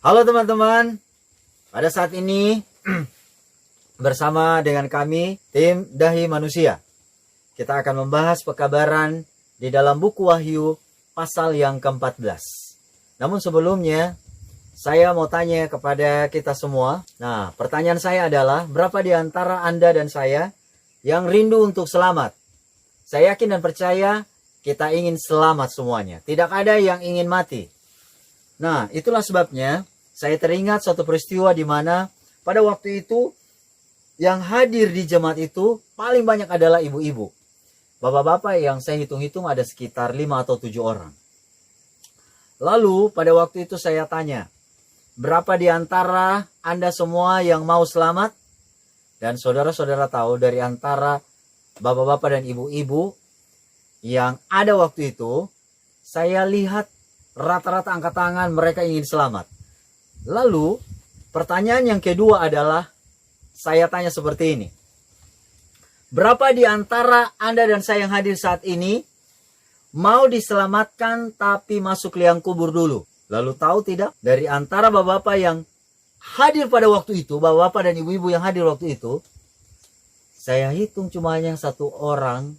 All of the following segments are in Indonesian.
Halo teman-teman, pada saat ini bersama dengan kami tim Dahi Manusia. Kita akan membahas pekabaran di dalam buku Wahyu pasal yang ke-14. Namun sebelumnya saya mau tanya kepada kita semua. Nah, pertanyaan saya adalah, berapa di antara Anda dan saya yang rindu untuk selamat? Saya yakin dan percaya kita ingin selamat semuanya. Tidak ada yang ingin mati. Nah, itulah sebabnya saya teringat suatu peristiwa di mana pada waktu itu yang hadir di jemaat itu paling banyak adalah ibu-ibu. Bapak-bapak yang saya hitung-hitung ada sekitar 5 atau 7 orang. Lalu pada waktu itu saya tanya, berapa di antara Anda semua yang mau selamat? Dan saudara-saudara tahu, dari antara bapak-bapak dan ibu-ibu yang ada waktu itu, saya lihat rata-rata angkat tangan mereka ingin selamat. Lalu pertanyaan yang kedua adalah, saya tanya seperti ini. Berapa di antara Anda dan saya yang hadir saat ini mau diselamatkan tapi masuk liang kubur dulu? Lalu tahu tidak, dari antara bapak-bapak yang hadir pada waktu itu, bapak-bapak dan ibu-ibu yang hadir waktu itu, saya hitung cuma hanya 1 orang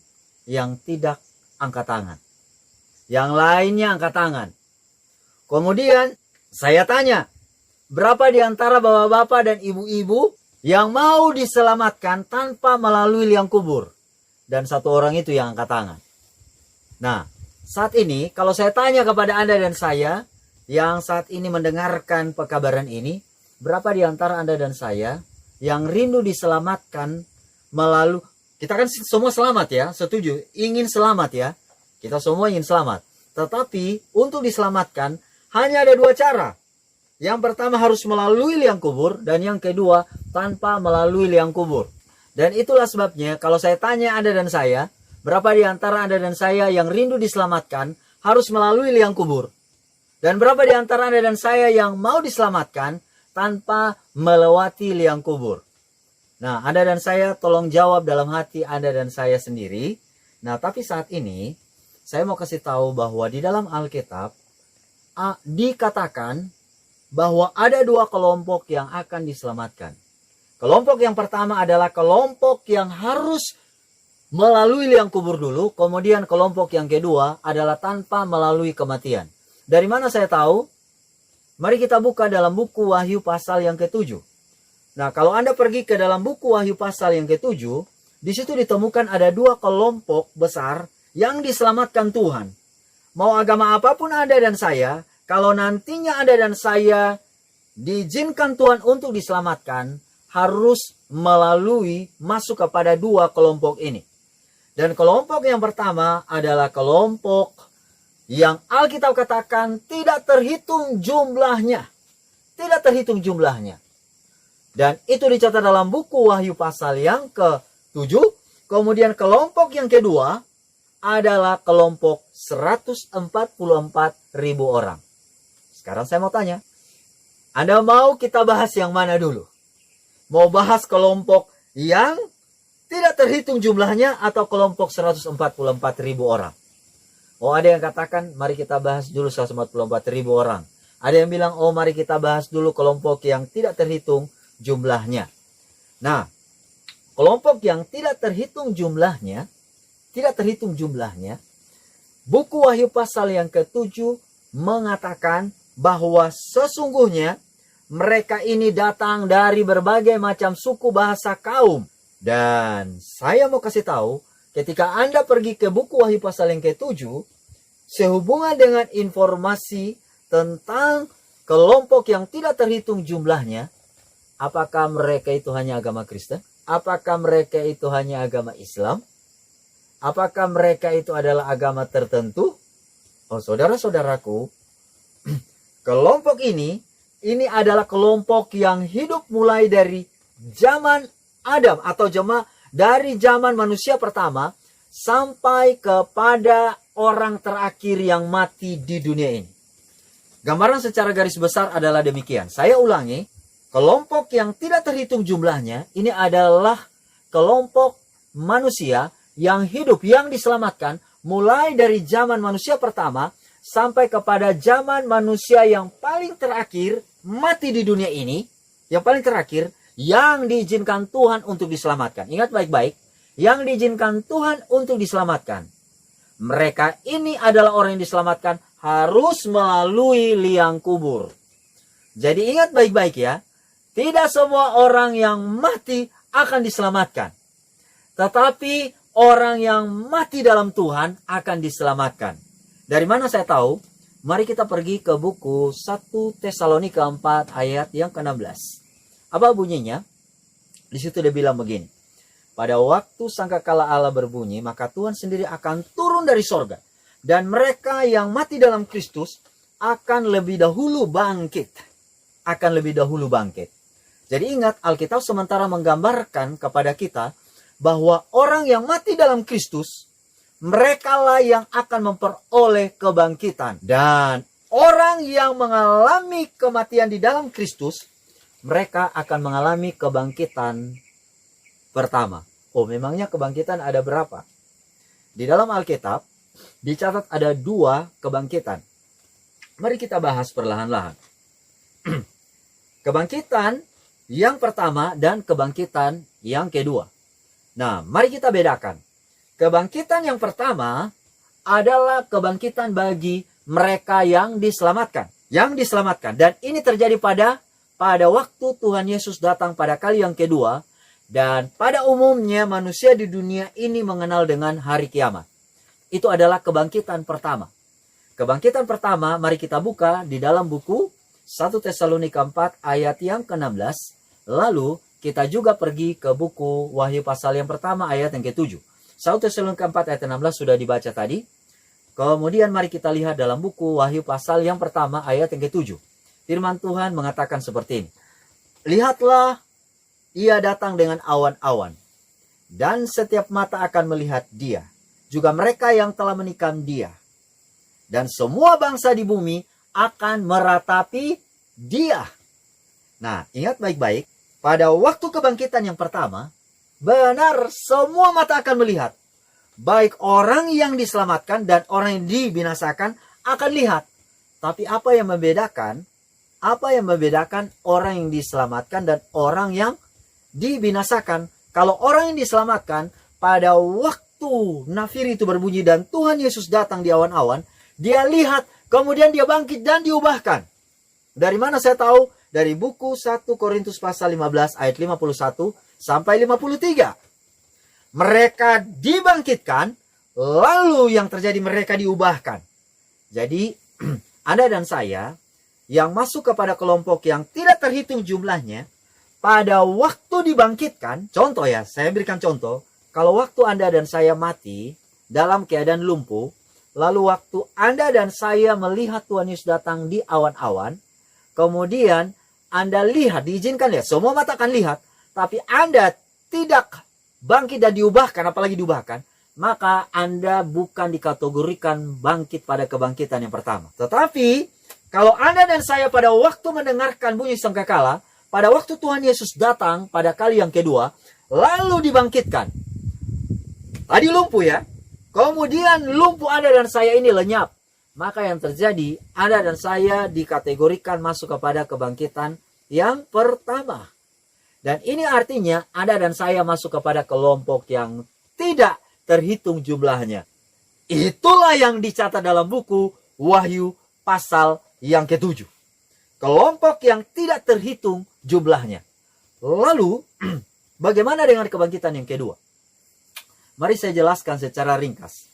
yang tidak angkat tangan. Yang lainnya angkat tangan. Kemudian saya tanya, berapa di antara bapak-bapak dan ibu-ibu yang mau diselamatkan tanpa melalui liang kubur? Dan 1 orang itu yang angkat tangan. Nah, saat ini kalau saya tanya kepada Anda dan saya yang saat ini mendengarkan pekabaran ini, berapa di antara Anda dan saya yang rindu diselamatkan melalui, kita kan semua selamat ya, setuju, ingin selamat ya, kita semua ingin selamat. Tetapi untuk diselamatkan hanya ada 2 cara. Yang pertama harus melalui liang kubur, dan yang kedua tanpa melalui liang kubur. Dan itulah sebabnya kalau saya tanya Anda dan saya, berapa di antara Anda dan saya yang rindu diselamatkan harus melalui liang kubur? Dan berapa di antara Anda dan saya yang mau diselamatkan tanpa melewati liang kubur? Nah, Anda dan saya tolong jawab dalam hati Anda dan saya sendiri. Nah, tapi saat ini saya mau kasih tahu bahwa di dalam Alkitab dikatakan bahwa ada 2 kelompok yang akan diselamatkan. Kelompok yang pertama adalah kelompok yang harus melalui liang kubur dulu. Kemudian kelompok yang kedua adalah tanpa melalui kematian. Dari mana saya tahu? Mari kita buka dalam buku Wahyu pasal yang ke-7. Nah, kalau Anda pergi ke dalam buku Wahyu pasal yang ke-7, di situ ditemukan ada 2 kelompok besar yang diselamatkan Tuhan. Mau agama apapun Anda dan saya, kalau nantinya Anda dan saya diizinkan Tuhan untuk diselamatkan, harus melalui masuk kepada 2 kelompok ini. Dan kelompok yang pertama adalah kelompok yang Alkitab katakan tidak terhitung jumlahnya. Tidak terhitung jumlahnya. Dan itu dicatat dalam buku Wahyu pasal yang ke-7. Kemudian kelompok yang kedua adalah kelompok 144.000 orang. Sekarang saya mau tanya, Anda mau kita bahas yang mana dulu? Mau bahas kelompok yang tidak terhitung jumlahnya atau kelompok 144.000 orang? Oh, ada yang katakan, mari kita bahas dulu 144.000 orang. Ada yang bilang, oh mari kita bahas dulu kelompok yang tidak terhitung jumlahnya. Nah, kelompok yang tidak terhitung jumlahnya, buku Wahyu pasal yang ke-7 mengatakan bahwa sesungguhnya mereka ini datang dari berbagai macam suku, bahasa, kaum. Dan saya mau kasih tahu, ketika Anda pergi ke buku Wahyu pasal yang ke-7, sehubungan dengan informasi tentang kelompok yang tidak terhitung jumlahnya, apakah mereka itu hanya agama Kristen? Apakah mereka itu hanya agama Islam? Apakah mereka itu adalah agama tertentu? Oh, saudara-saudaraku, kelompok ini adalah kelompok yang hidup mulai dari zaman Adam atau dari zaman manusia pertama sampai kepada orang terakhir yang mati di dunia ini. Gambaran secara garis besar adalah demikian. Saya ulangi, kelompok yang tidak terhitung jumlahnya ini adalah kelompok manusia yang hidup, yang diselamatkan mulai dari zaman manusia pertama sampai kepada zaman manusia yang paling terakhir mati di dunia ini, yang paling terakhir, yang diizinkan Tuhan untuk diselamatkan. Ingat baik-baik, yang diizinkan Tuhan untuk diselamatkan. Mereka ini adalah orang yang diselamatkan harus melalui liang kubur. Jadi ingat baik-baik ya, tidak semua orang yang mati akan diselamatkan. Tetapi orang yang mati dalam Tuhan akan diselamatkan. Dari mana saya tahu? Mari kita pergi ke buku 1 Tesalonika 4 ayat yang ke-16. Apa bunyinya? Di situ dia bilang begini. Pada waktu sangkakala Allah berbunyi, maka Tuhan sendiri akan turun dari sorga. Dan mereka yang mati dalam Kristus akan lebih dahulu bangkit. Akan lebih dahulu bangkit. Jadi ingat, Alkitab sementara menggambarkan kepada kita bahwa orang yang mati dalam Kristus, merekalah yang akan memperoleh kebangkitan. Dan orang yang mengalami kematian di dalam Kristus, mereka akan mengalami kebangkitan pertama. Oh, memangnya kebangkitan ada berapa? Di dalam Alkitab, dicatat ada 2 kebangkitan. Mari kita bahas perlahan-lahan. Kebangkitan yang pertama dan kebangkitan yang kedua. Nah, mari kita bedakan. Kebangkitan yang pertama adalah kebangkitan bagi mereka yang diselamatkan. Yang diselamatkan. Dan ini terjadi pada waktu Tuhan Yesus datang pada kali yang kedua. Dan pada umumnya manusia di dunia ini mengenal dengan hari kiamat. Itu adalah kebangkitan pertama. Kebangkitan pertama, mari kita buka di dalam buku 1 Tesalonika 4 ayat yang ke-16. Lalu kita juga pergi ke buku Wahyu pasal yang pertama ayat yang ke-7. 1 Tesalonika 4 ayat 16 sudah dibaca tadi. Kemudian mari kita lihat dalam buku Wahyu pasal yang pertama ayat yang ke-7. Firman Tuhan mengatakan seperti ini. Lihatlah, ia datang dengan awan-awan. Dan setiap mata akan melihat dia. Juga mereka yang telah menikam dia. Dan semua bangsa di bumi akan meratapi dia. Nah, ingat baik-baik. Pada waktu kebangkitan yang pertama, benar semua mata akan melihat. Baik orang yang diselamatkan dan orang yang dibinasakan akan lihat. Tapi apa yang membedakan? Apa yang membedakan orang yang diselamatkan dan orang yang dibinasakan? Kalau orang yang diselamatkan, pada waktu nafir itu berbunyi dan Tuhan Yesus datang di awan-awan, dia lihat, kemudian dia bangkit dan diubahkan. Dari mana saya tahu? Dari buku 1 Korintus pasal 15 ayat 51 sampai 53. Mereka dibangkitkan, lalu yang terjadi mereka diubahkan. Jadi, Anda dan saya yang masuk kepada kelompok yang tidak terhitung jumlahnya, pada waktu dibangkitkan, contoh ya, saya berikan contoh, kalau waktu Anda dan saya mati dalam keadaan lumpuh, lalu waktu Anda dan saya melihat Tuhan Yesus datang di awan-awan, kemudian Anda lihat, diizinkan lihat, semua mata akan lihat, tapi Anda tidak bangkit dan diubahkan, apalagi diubahkan, maka Anda bukan dikategorikan bangkit pada kebangkitan yang pertama. Tetapi, kalau Anda dan saya pada waktu mendengarkan bunyi sangkakala, pada waktu Tuhan Yesus datang pada kali yang kedua, lalu dibangkitkan. Tadi lumpuh ya, kemudian lumpuh Anda dan saya ini lenyap. Maka yang terjadi, Anda dan saya dikategorikan masuk kepada kebangkitan yang pertama. Dan ini artinya Anda dan saya masuk kepada kelompok yang tidak terhitung jumlahnya. Itulah yang dicatat dalam buku Wahyu pasal yang ke-7. Kelompok yang tidak terhitung jumlahnya. Lalu, bagaimana dengan kebangkitan yang kedua? Mari saya jelaskan secara ringkas.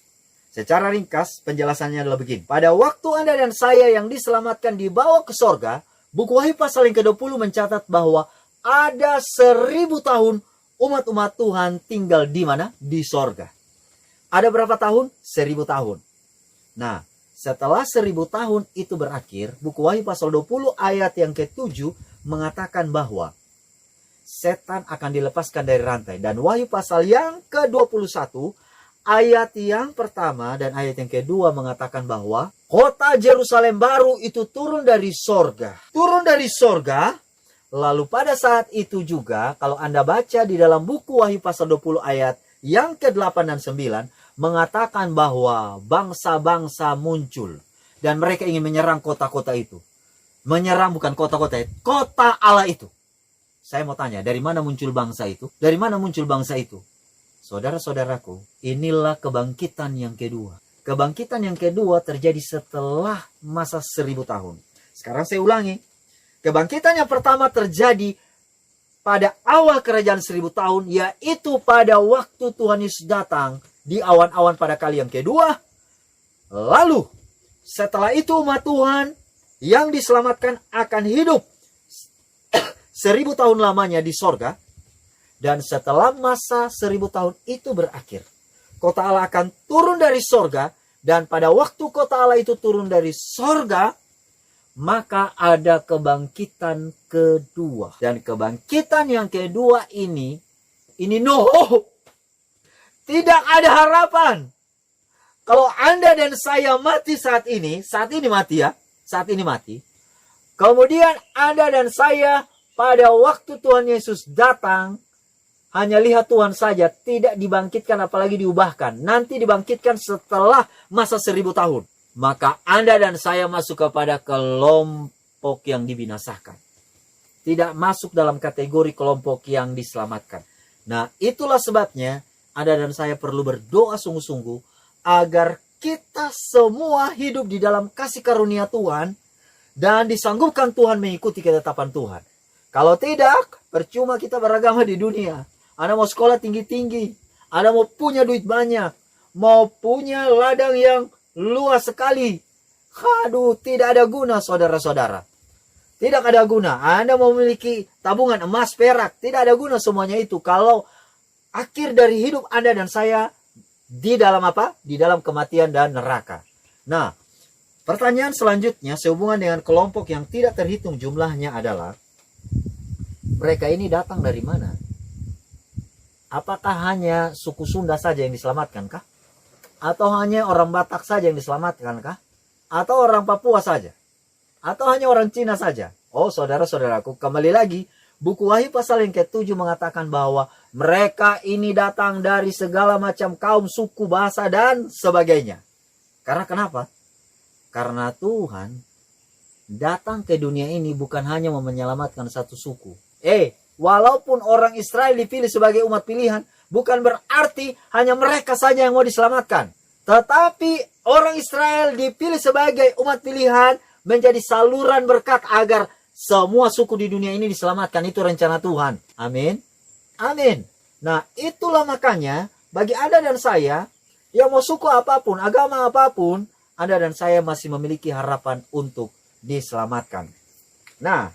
Secara ringkas, penjelasannya adalah begini. Pada waktu Anda dan saya yang diselamatkan dibawa ke sorga, buku Wahyu pasal yang ke-20 mencatat bahwa ada 1000 tahun umat-umat Tuhan tinggal di mana? Di sorga. Ada berapa tahun? 1000 tahun. Nah, setelah 1000 tahun itu berakhir, buku Wahyu pasal 20 ayat yang ke-7 mengatakan bahwa setan akan dilepaskan dari rantai. Dan Wahyu pasal yang ke-21 ayat yang pertama dan ayat yang kedua mengatakan bahwa kota Yerusalem baru itu turun dari sorga. Turun dari sorga. Lalu pada saat itu juga, kalau Anda baca di dalam buku Wahyu pasal 20 ayat yang ke-8 dan 9, mengatakan bahwa bangsa-bangsa muncul. Dan mereka ingin menyerang kota-kota itu. Menyerang bukan kota-kota itu, kota Allah itu. Saya mau tanya, dari mana muncul bangsa itu? Dari mana muncul bangsa itu? Saudara-saudaraku, inilah kebangkitan yang kedua. Kebangkitan yang kedua terjadi setelah masa 1000 tahun. Sekarang saya ulangi. Kebangkitan yang pertama terjadi pada awal kerajaan 1000 tahun, yaitu pada waktu Tuhan Yesus datang di awan-awan pada kali yang kedua. Lalu, setelah itu umat Tuhan yang diselamatkan akan hidup 1000 tahun lamanya di sorga. Dan setelah masa 1000 tahun itu berakhir, kota Allah akan turun dari sorga. Dan pada waktu kota Allah itu turun dari sorga, maka ada kebangkitan kedua. Dan kebangkitan yang kedua ini tidak ada harapan. Kalau Anda dan saya mati saat ini mati ya, saat ini mati. Kemudian Anda dan saya pada waktu Tuhan Yesus datang, hanya lihat Tuhan saja, tidak dibangkitkan apalagi diubahkan. Nanti dibangkitkan setelah masa 1000 tahun. Maka Anda dan saya masuk kepada kelompok yang dibinasakan. Tidak masuk dalam kategori kelompok yang diselamatkan. Nah, itulah sebabnya Anda dan saya perlu berdoa sungguh-sungguh agar kita semua hidup di dalam kasih karunia Tuhan dan disanggupkan Tuhan mengikuti ketetapan Tuhan. Kalau tidak, percuma kita beragama di dunia. Anda mau sekolah tinggi-tinggi, Anda mau punya duit banyak, mau punya ladang yang luas sekali. Aduh, tidak ada guna saudara-saudara. Tidak ada guna. Anda mau memiliki tabungan emas, perak, tidak ada guna semuanya itu. Kalau akhir dari hidup Anda dan saya di dalam apa? Di dalam kematian dan neraka. Nah, pertanyaan selanjutnya sehubungan dengan kelompok yang tidak terhitung jumlahnya adalah, mereka ini datang dari mana? Apakah hanya suku Sunda saja yang diselamatkan kah? Atau hanya orang Batak saja yang diselamatkan kah? Atau orang Papua saja? Atau hanya orang Cina saja? Oh, saudara-saudaraku, kembali lagi, buku Wahyu pasal yang ke-7 mengatakan bahwa mereka ini datang dari segala macam kaum, suku, bahasa, dan sebagainya. Karena kenapa? Karena Tuhan datang ke dunia ini bukan hanya mau menyelamatkan satu suku. Walaupun orang Israel dipilih sebagai umat pilihan, bukan berarti hanya mereka saja yang mau diselamatkan. Tetapi orang Israel dipilih sebagai umat pilihan menjadi saluran berkat agar semua suku di dunia ini diselamatkan. Itu rencana Tuhan. Amin. Amin. Nah, itulah makanya bagi Anda dan saya, yang mau suku apapun, agama apapun, Anda dan saya masih memiliki harapan untuk diselamatkan. Nah,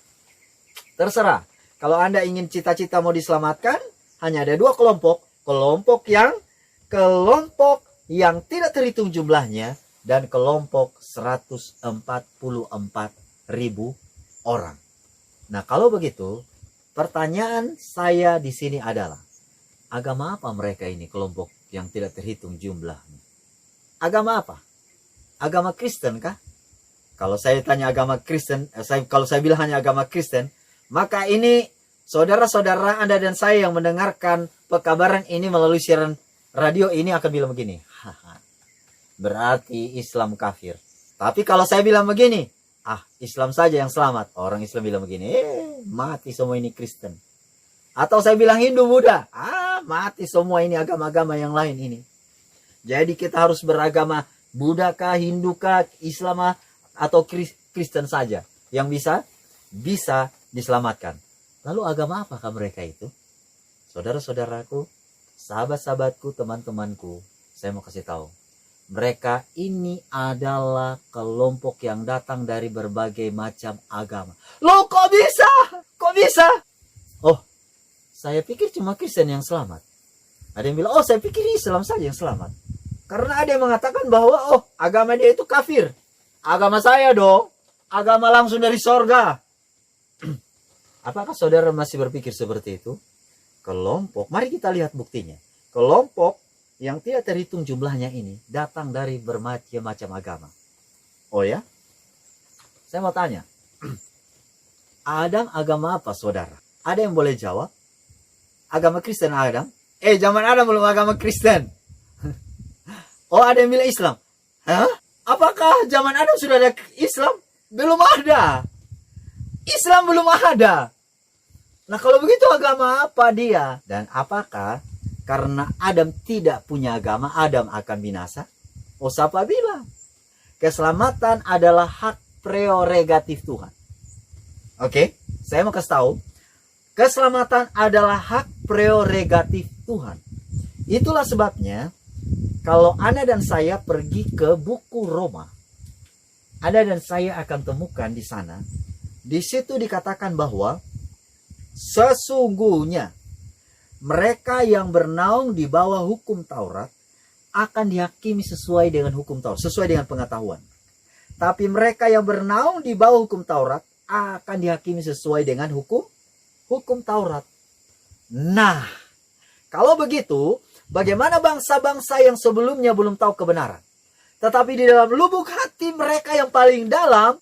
terserah. Kalau Anda ingin cita-cita mau diselamatkan, hanya ada dua kelompok. Kelompok yang tidak terhitung jumlahnya dan kelompok 144.000 orang. Nah, kalau begitu, pertanyaan saya di sini adalah, agama apa mereka ini, kelompok yang tidak terhitung jumlahnya? Agama apa? Agama Kristen kah? Kalau saya tanya agama Kristen, kalau saya bilang hanya agama Kristen, maka ini saudara-saudara Anda dan saya yang mendengarkan pekabaran ini melalui siaran radio ini akan bilang begini, berarti Islam kafir. Tapi kalau saya bilang begini, Islam saja yang selamat, orang Islam bilang begini, mati semua ini Kristen. Atau saya bilang Hindu, Buddha, mati semua ini agama-agama yang lain ini. Jadi kita harus beragama Buddha kah, Hindu kah, Islam atau Kristen saja yang bisa diselamatkan. Lalu agama apakah mereka itu? Saudara-saudaraku, sahabat-sahabatku, teman-temanku, saya mau kasih tahu. Mereka ini adalah kelompok yang datang dari berbagai macam agama. Loh, kok bisa? Kok bisa? Oh, saya pikir cuma Kristen yang selamat. Ada yang bilang, saya pikir Islam saja yang selamat. Karena ada yang mengatakan bahwa, agama dia itu kafir. Agama saya dong, agama langsung dari sorga. Apakah saudara masih berpikir seperti itu? Kelompok, mari kita lihat buktinya. Kelompok yang tidak terhitung jumlahnya ini datang dari bermacam-macam agama. Oh ya? Saya mau tanya. Adam agama apa saudara? Ada yang boleh jawab? Agama Kristen Adam? Zaman Adam belum agama Kristen. Ada yang bilang Islam. Apakah zaman Adam sudah ada Islam? Belum ada. Islam belum ada. Nah, kalau begitu agama apa dia? Dan apakah karena Adam tidak punya agama, Adam akan binasa? Oh, siapa bilang? Keselamatan adalah hak prerogatif Tuhan. Oke, saya mau kasih tahu. Keselamatan adalah hak prerogatif Tuhan. Itulah sebabnya, kalau Anda dan saya pergi ke buku Roma, Anda dan saya akan temukan di sana. Di situ dikatakan bahwa sesungguhnya mereka yang bernaung di bawah hukum Taurat akan dihakimi sesuai dengan hukum Taurat, sesuai dengan pengetahuan. Tapi mereka yang bernaung di bawah hukum Taurat akan dihakimi sesuai dengan hukum Taurat. Nah, kalau begitu, bagaimana bangsa-bangsa yang sebelumnya belum tahu kebenaran, tetapi di dalam lubuk hati mereka yang paling dalam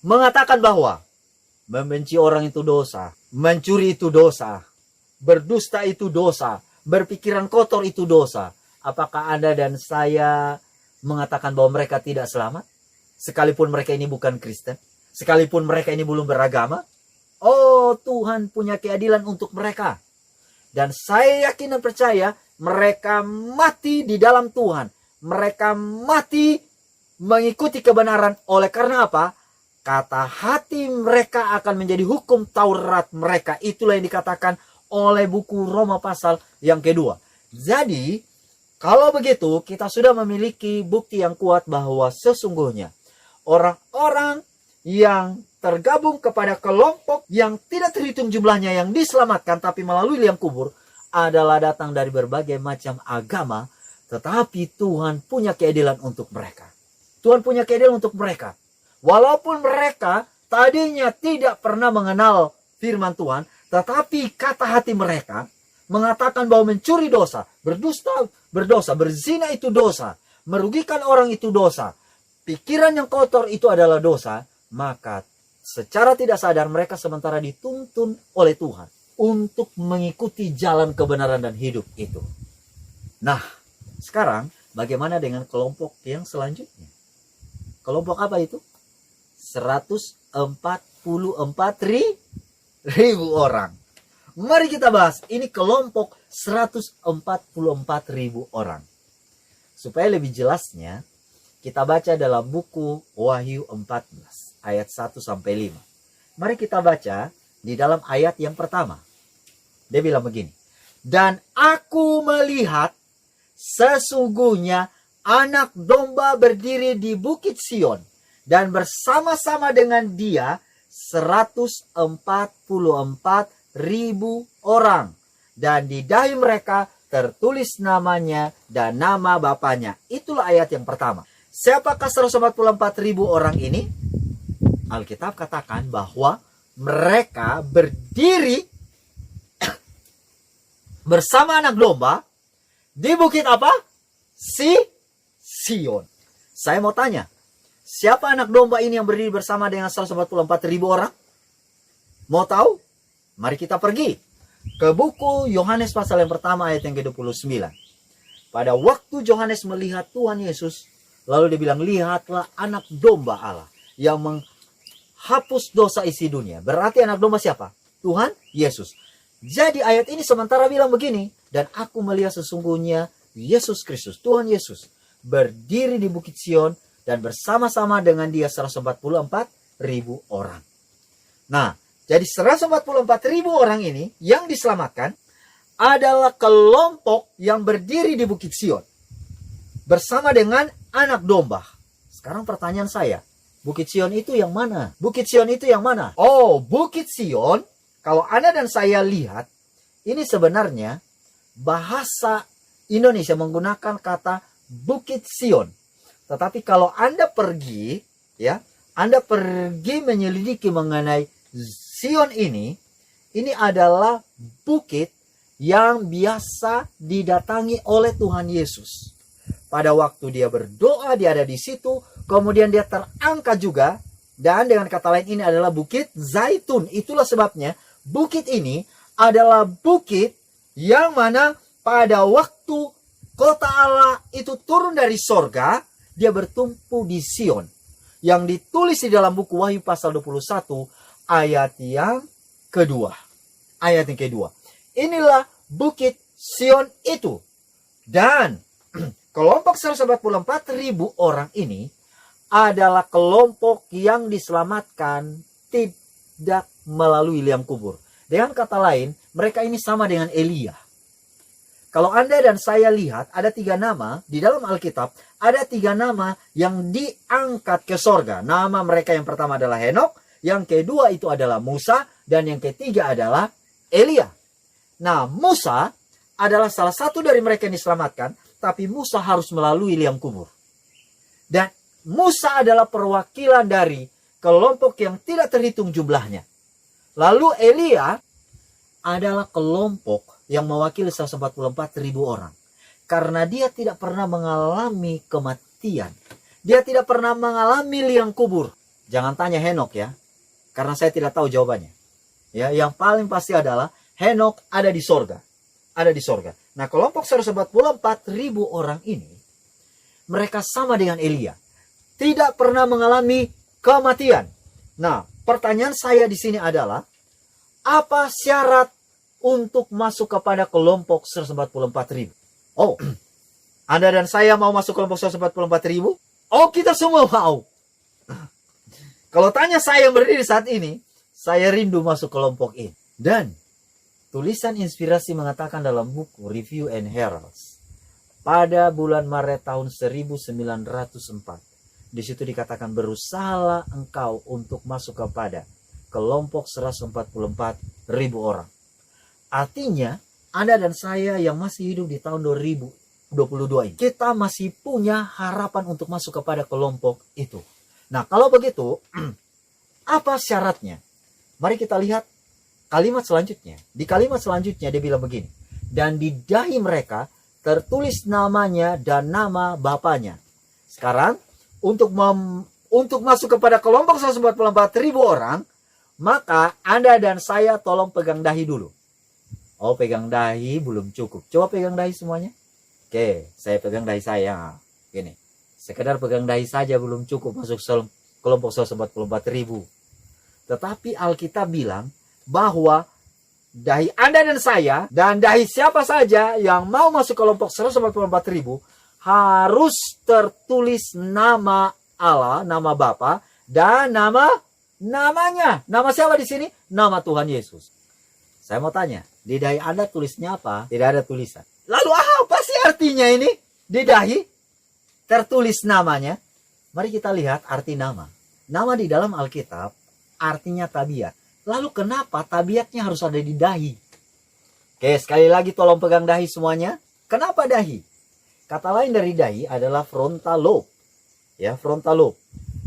mengatakan bahwa membenci orang itu dosa, mencuri itu dosa, berdusta itu dosa, berpikiran kotor itu dosa. Apakah Anda dan saya mengatakan bahwa mereka tidak selamat? Sekalipun mereka ini bukan Kristen, sekalipun mereka ini belum beragama. Oh, Tuhan punya keadilan untuk mereka. Dan saya yakin dan percaya mereka mati di dalam Tuhan. Mereka mati mengikuti kebenaran. Oleh karena apa? Kata hati mereka akan menjadi hukum Taurat mereka. Itulah yang dikatakan oleh buku Roma pasal yang kedua. Jadi, kalau begitu kita sudah memiliki bukti yang kuat bahwa sesungguhnya orang-orang yang tergabung kepada kelompok yang tidak terhitung jumlahnya yang diselamatkan tapi melalui liang kubur adalah datang dari berbagai macam agama, tetapi Tuhan punya keadilan untuk mereka. Tuhan punya keadilan untuk mereka. Walaupun mereka tadinya tidak pernah mengenal firman Tuhan, tetapi kata hati mereka mengatakan bahwa mencuri dosa, berdusta berdosa, berzina itu dosa, merugikan orang itu dosa, pikiran yang kotor itu adalah dosa, maka secara tidak sadar mereka sementara dituntun oleh Tuhan untuk mengikuti jalan kebenaran dan hidup itu. Nah, sekarang bagaimana dengan kelompok yang selanjutnya? Kelompok apa itu? 144.000 orang. Mari kita bahas. Ini kelompok 144.000 orang. Supaya lebih jelasnya, kita baca dalam buku Wahyu 14. Ayat 1-5. Mari kita baca di dalam ayat yang pertama. Dia bilang begini. Dan aku melihat sesungguhnya anak domba berdiri di bukit Sion. Dan bersama-sama dengan dia 144.000 orang. Dan di dahi mereka tertulis namanya dan nama bapaknya. Itulah ayat yang pertama. Siapakah 144.000 orang ini? Alkitab katakan bahwa mereka berdiri bersama anak domba di bukit apa? Sion. Saya mau tanya, siapa anak domba ini yang berdiri bersama dengan 144.000 orang? Mau tahu? Mari kita pergi ke buku Yohanes pasal yang pertama ayat yang ke-29. Pada waktu Yohanes melihat Tuhan Yesus, lalu dia bilang, lihatlah anak domba Allah yang hapus dosa isi dunia. Berarti anak domba siapa? Tuhan Yesus. Jadi ayat ini sementara bilang begini. Dan aku melihat sesungguhnya Yesus Kristus, Tuhan Yesus, berdiri di bukit Sion dan bersama-sama dengan dia 144.000 orang. Nah, jadi 144.000 orang ini yang diselamatkan adalah kelompok yang berdiri di bukit Sion bersama dengan anak domba. Sekarang pertanyaan saya, Bukit Sion itu yang mana? Bukit Sion itu yang mana? Oh, Bukit Sion, kalau Anda dan saya lihat, ini sebenarnya bahasa Indonesia menggunakan kata Bukit Sion. Tetapi kalau Anda pergi, ya, Anda pergi menyelidiki mengenai Sion ini adalah bukit yang biasa didatangi oleh Tuhan Yesus. Pada waktu dia berdoa, dia ada di situ. Kemudian dia terangkat juga. Dan dengan kata lain ini adalah bukit Zaitun. Itulah sebabnya bukit ini adalah bukit yang mana pada waktu kota Allah itu turun dari sorga. dia bertumpu di Sion. Yang ditulis di dalam buku Wahyu pasal 21 ayat yang kedua. Ayat yang kedua. Inilah bukit Sion itu. Dan kelompok 144.000 orang ini adalah kelompok yang diselamatkan tidak melalui liang kubur. Dengan kata lain, mereka ini sama dengan Elia. Kalau Anda dan saya lihat, ada 3 nama di dalam Alkitab, ada 3 nama yang diangkat ke sorga. Nama mereka yang pertama adalah Henok, yang kedua itu adalah Musa, dan yang ketiga adalah Elia. Nah, Musa adalah salah satu dari mereka yang diselamatkan, tapi Musa harus melalui liang kubur. Dan Musa adalah perwakilan dari kelompok yang tidak terhitung jumlahnya. Lalu Elia adalah kelompok yang mewakili 144.000 orang. Karena dia tidak pernah mengalami kematian. Dia tidak pernah mengalami liang kubur. Jangan tanya Henok ya. Karena saya tidak tahu jawabannya. Ya, yang paling pasti adalah Henok ada di sorga. Ada di sorga. Nah, kelompok 144.000 orang ini, mereka sama dengan Elia. Tidak pernah mengalami kematian. Nah, pertanyaan saya di sini adalah, apa syarat untuk masuk kepada kelompok 144.000? Oh, Anda dan saya mau masuk kelompok 144.000? Oh, kita semua mau. Kalau tanya saya yang berdiri saat ini, saya rindu masuk kelompok ini. Dan tulisan inspirasi mengatakan dalam buku Review and Heralds, pada bulan Maret tahun 1904, di situ dikatakan, berusahalah engkau untuk masuk kepada kelompok 144.000 orang. Artinya, Anda dan saya yang masih hidup di tahun 2022 ini, kita masih punya harapan untuk masuk kepada kelompok itu. Nah, kalau begitu, apa syaratnya? Mari kita lihat kalimat selanjutnya. Di kalimat selanjutnya dia bilang begini, dan di dahi mereka tertulis namanya dan nama bapaknya. Sekarang, untuk masuk kepada kelompok 144.000 orang, maka Anda dan saya tolong pegang dahi dulu. Oh, pegang dahi belum cukup. Coba pegang dahi semuanya. Oke, saya pegang dahi saya. Gini, sekedar pegang dahi saja belum cukup masuk kelompok 144.000. Tetapi Alkitab bilang bahwa dahi Anda dan saya, dan dahi siapa saja yang mau masuk kelompok 144.000, harus tertulis nama Allah, nama Bapa, dan namanya. Nama siapa di sini? Nama Tuhan Yesus. Saya mau tanya, di dahi Anda tulisnya apa? Tidak ada tulisan. Lalu apa sih artinya ini? Di dahi tertulis namanya. Mari kita lihat arti nama. Nama di dalam Alkitab artinya tabiat. Lalu kenapa tabiatnya harus ada di dahi? Oke, sekali lagi tolong pegang dahi semuanya. Kenapa dahi? Kata lain dari dahi adalah frontal lobe. Ya, frontal lobe.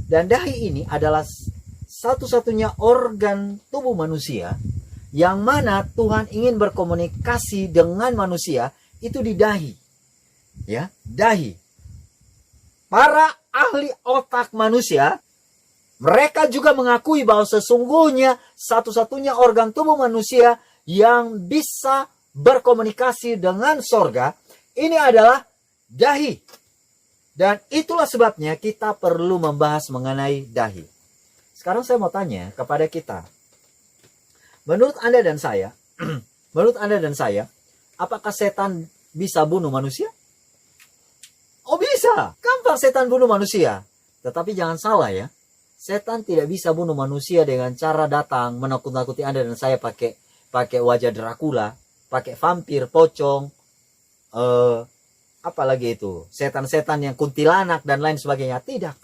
Dan dahi ini adalah satu-satunya organ tubuh manusia yang mana Tuhan ingin berkomunikasi dengan manusia, itu di dahi. Ya, dahi. Para ahli otak manusia, mereka juga mengakui bahwa sesungguhnya satu-satunya organ tubuh manusia yang bisa berkomunikasi dengan sorga, ini adalah dahi. Dan itulah sebabnya kita perlu membahas mengenai dahi. Sekarang saya mau tanya kepada kita, menurut Anda dan saya, apakah setan bisa bunuh manusia? Oh, bisa. Gampang setan bunuh manusia. Tetapi jangan salah ya. Setan tidak bisa bunuh manusia dengan cara datang menakut-nakuti Anda dan saya pakai wajah Dracula, pakai vampir, pocong, apalagi itu, setan-setan yang kuntilanak dan lain sebagainya. Tidak.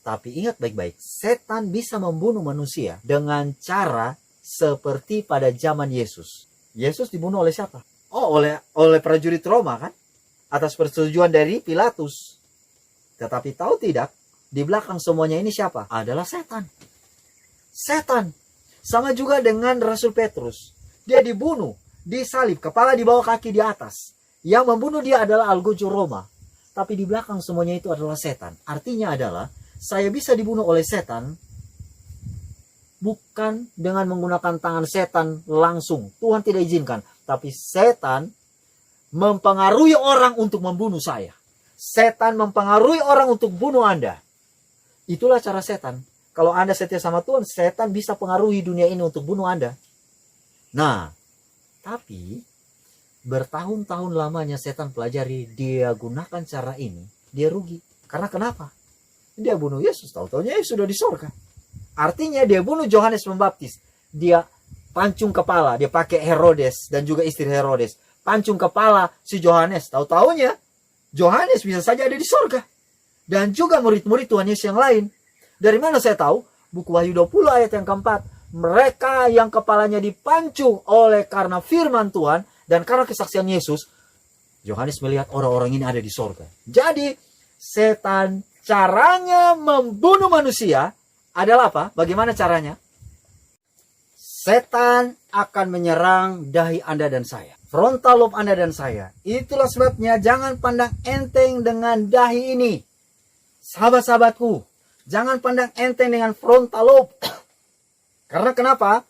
Tapi ingat baik-baik, setan bisa membunuh manusia dengan cara seperti pada zaman Yesus. Yesus dibunuh oleh siapa? Oh, oleh prajurit Roma kan? Atas persetujuan dari Pilatus. Tetapi tahu tidak, di belakang semuanya ini siapa? Adalah setan. Setan. Sama juga dengan Rasul Petrus. Dia dibunuh, disalib, kepala di bawah, kaki di atas. Yang membunuh dia adalah algojo Roma. Tapi di belakang semuanya itu adalah setan. Artinya adalah, saya bisa dibunuh oleh setan bukan dengan menggunakan tangan setan langsung. Tuhan tidak izinkan. Tapi setan mempengaruhi orang untuk membunuh saya. setan mempengaruhi orang untuk bunuh Anda. Itulah cara setan. Kalau Anda setia sama Tuhan, setan bisa pengaruhi dunia ini untuk bunuh Anda. Nah, tapi bertahun-tahun lamanya setan pelajari, dia gunakan cara ini, dia rugi. Karena kenapa? Dia bunuh Yesus, tahu-taunya Yesus sudah di sorga. Artinya dia bunuh Yohanes Pembaptis. Dia pancung kepala, dia pakai Herodes dan juga istri Herodes. Pancung kepala si Yohanes, tahu-taunya Yohanes bisa saja ada di sorga. Dan juga murid-murid Tuhan Yesus yang lain. Dari mana saya tahu? Buku Wahyu 20 ayat yang keempat. Mereka yang kepalanya dipancung oleh karena firman Tuhan dan karena kesaksian Yesus, Yohanes melihat orang-orang ini ada di sorga. Jadi, setan caranya membunuh manusia adalah apa? Bagaimana caranya? Setan akan menyerang dahi Anda dan saya. Frontal lobe Anda dan saya. Itulah sebabnya jangan pandang enteng dengan dahi ini. Sahabat-sahabatku, jangan pandang enteng dengan frontal lobe. Karena kenapa?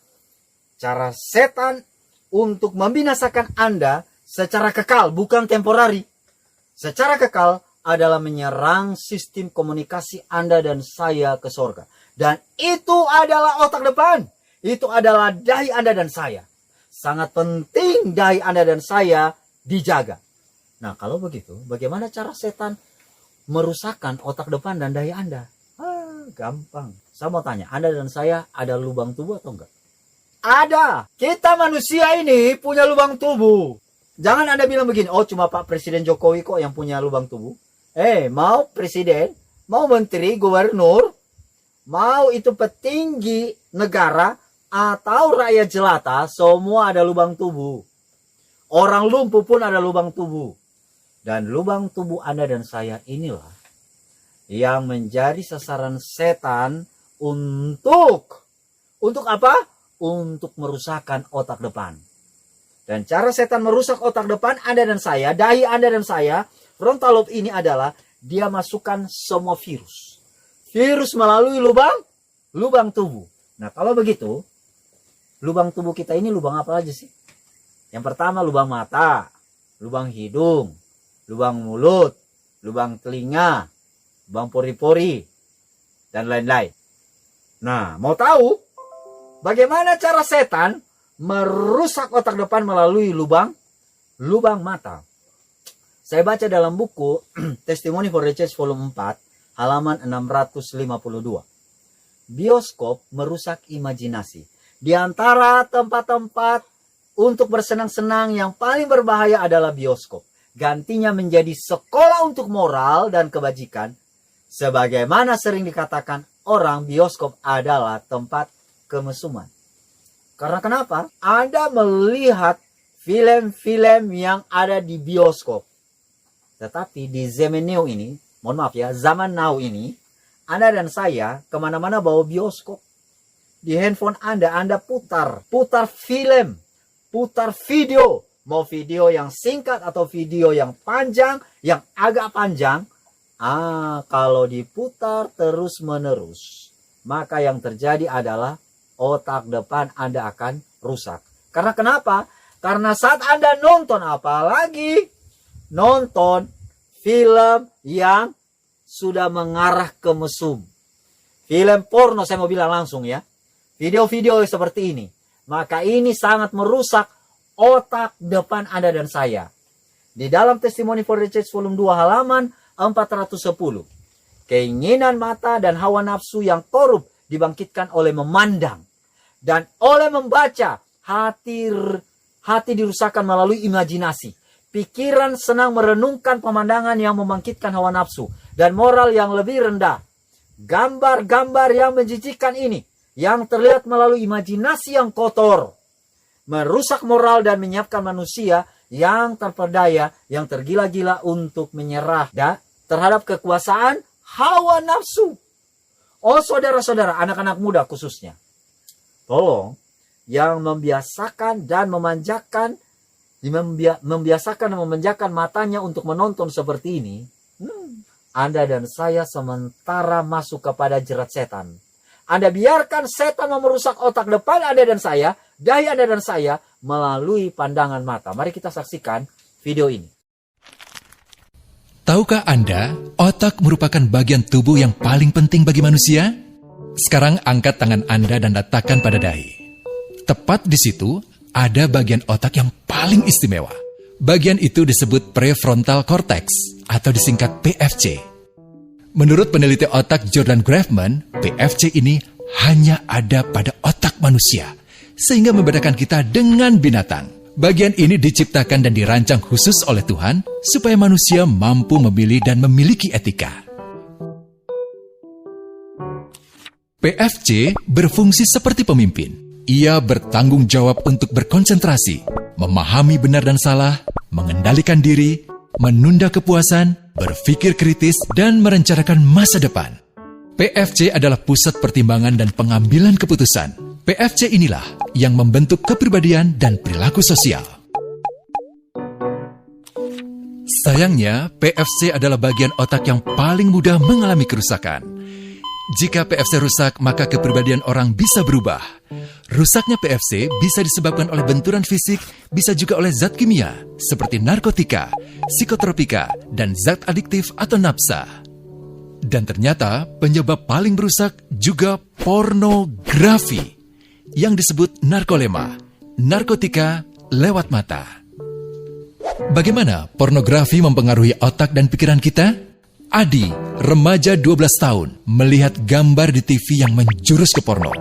Cara setan untuk membinasakan Anda secara kekal, bukan temporari. Secara kekal adalah menyerang sistem komunikasi Anda dan saya ke sorga. Dan itu adalah otak depan. Itu adalah dahi Anda dan saya. Sangat penting dahi Anda dan saya dijaga. Nah, kalau begitu, bagaimana cara setan merusakkan otak depan dan dahi Anda? Gampang. Saya mau tanya, Anda dan saya ada lubang tubuh atau enggak? Ada. Kita manusia ini punya lubang tubuh. Jangan Anda bilang begini, oh cuma Pak Presiden Jokowi kok yang punya lubang tubuh. Mau presiden, mau menteri, gubernur, mau itu petinggi negara, atau rakyat jelata, semua ada lubang tubuh. Orang lumpuh pun ada lubang tubuh. Dan lubang tubuh Anda dan saya inilah yang menjadi sasaran setan untuk apa? Untuk merusakkan otak depan. Dan cara setan merusak otak depan Anda dan saya, dahi Anda dan saya, frontal lobe ini adalah dia masukkan semua virus. Virus melalui lubang tubuh. Nah, kalau begitu, lubang tubuh kita ini lubang apa aja sih? Yang pertama lubang mata, lubang hidung, lubang mulut, lubang telinga, lubang pori-pori, dan lain-lain. Nah, mau tahu bagaimana cara setan merusak otak depan melalui lubang mata? Saya baca dalam buku Testimony for the Church volume 4, halaman 652. Bioskop merusak imajinasi. Di antara tempat-tempat untuk bersenang-senang yang paling berbahaya adalah bioskop. Gantinya menjadi sekolah untuk moral dan kebajikan. Sebagaimana sering dikatakan orang, bioskop adalah tempat kemesuman. Karena kenapa? Anda melihat film-film yang ada di bioskop. Tetapi di zaman now ini, mohon maaf ya, zaman now ini, Anda dan saya kemana-mana bawa bioskop. Di handphone Anda putar film, putar video. Mau video yang singkat atau video yang panjang, yang agak panjang. Kalau diputar terus-menerus, maka yang terjadi adalah otak depan Anda akan rusak. Karena kenapa? Karena saat Anda nonton, apalagi nonton film yang sudah mengarah ke mesum. Film porno, saya mau bilang langsung ya. Video-video seperti ini. Maka ini sangat merusak otak depan Anda dan saya. Di dalam Testimony for the Church volume 2 halaman 410. Keinginan mata dan hawa nafsu yang korup dibangkitkan oleh memandang. Dan oleh membaca, hati dirusakkan melalui imajinasi. Pikiran senang merenungkan pemandangan yang membangkitkan hawa nafsu. Dan moral yang lebih rendah. Gambar-gambar yang menjijikkan ini, yang terlihat melalui imajinasi yang kotor, merusak moral dan menyiapkan manusia yang terperdaya, yang tergila-gila untuk menyerah terhadap kekuasaan hawa nafsu. Oh saudara-saudara, anak-anak muda khususnya, tolong yang membiasakan dan memanjakan, membiasakan dan memanjakan matanya untuk menonton seperti ini, Anda dan saya sementara masuk kepada jerat setan. Anda biarkan setan merusak otak depan Anda dan saya, dahi Anda dan saya, melalui pandangan mata. Mari kita saksikan video ini. Tahukah Anda, otak merupakan bagian tubuh yang paling penting bagi manusia? Sekarang angkat tangan Anda dan letakkan pada dahi. Tepat di situ, ada bagian otak yang paling istimewa. Bagian itu disebut prefrontal cortex atau disingkat PFC. Menurut peneliti otak Jordan Grafman, PFC ini hanya ada pada otak manusia, sehingga membedakan kita dengan binatang. Bagian ini diciptakan dan dirancang khusus oleh Tuhan supaya manusia mampu memilih dan memiliki etika. PFC berfungsi seperti pemimpin. Ia bertanggung jawab untuk berkonsentrasi, memahami benar dan salah, mengendalikan diri, menunda kepuasan, berpikir kritis, dan merencanakan masa depan. PFC adalah pusat pertimbangan dan pengambilan keputusan. PFC inilah yang membentuk kepribadian dan perilaku sosial. Sayangnya, PFC adalah bagian otak yang paling mudah mengalami kerusakan. Jika PFC rusak, maka kepribadian orang bisa berubah. Rusaknya PFC bisa disebabkan oleh benturan fisik, bisa juga oleh zat kimia, seperti narkotika, psikotropika, dan zat adiktif atau nafsa. Dan ternyata penyebab paling merusak juga pornografi, yang disebut narkolema, narkotika lewat mata. Bagaimana pornografi mempengaruhi otak dan pikiran kita? Adi, remaja 12 tahun, melihat gambar di TV yang menjurus ke porno.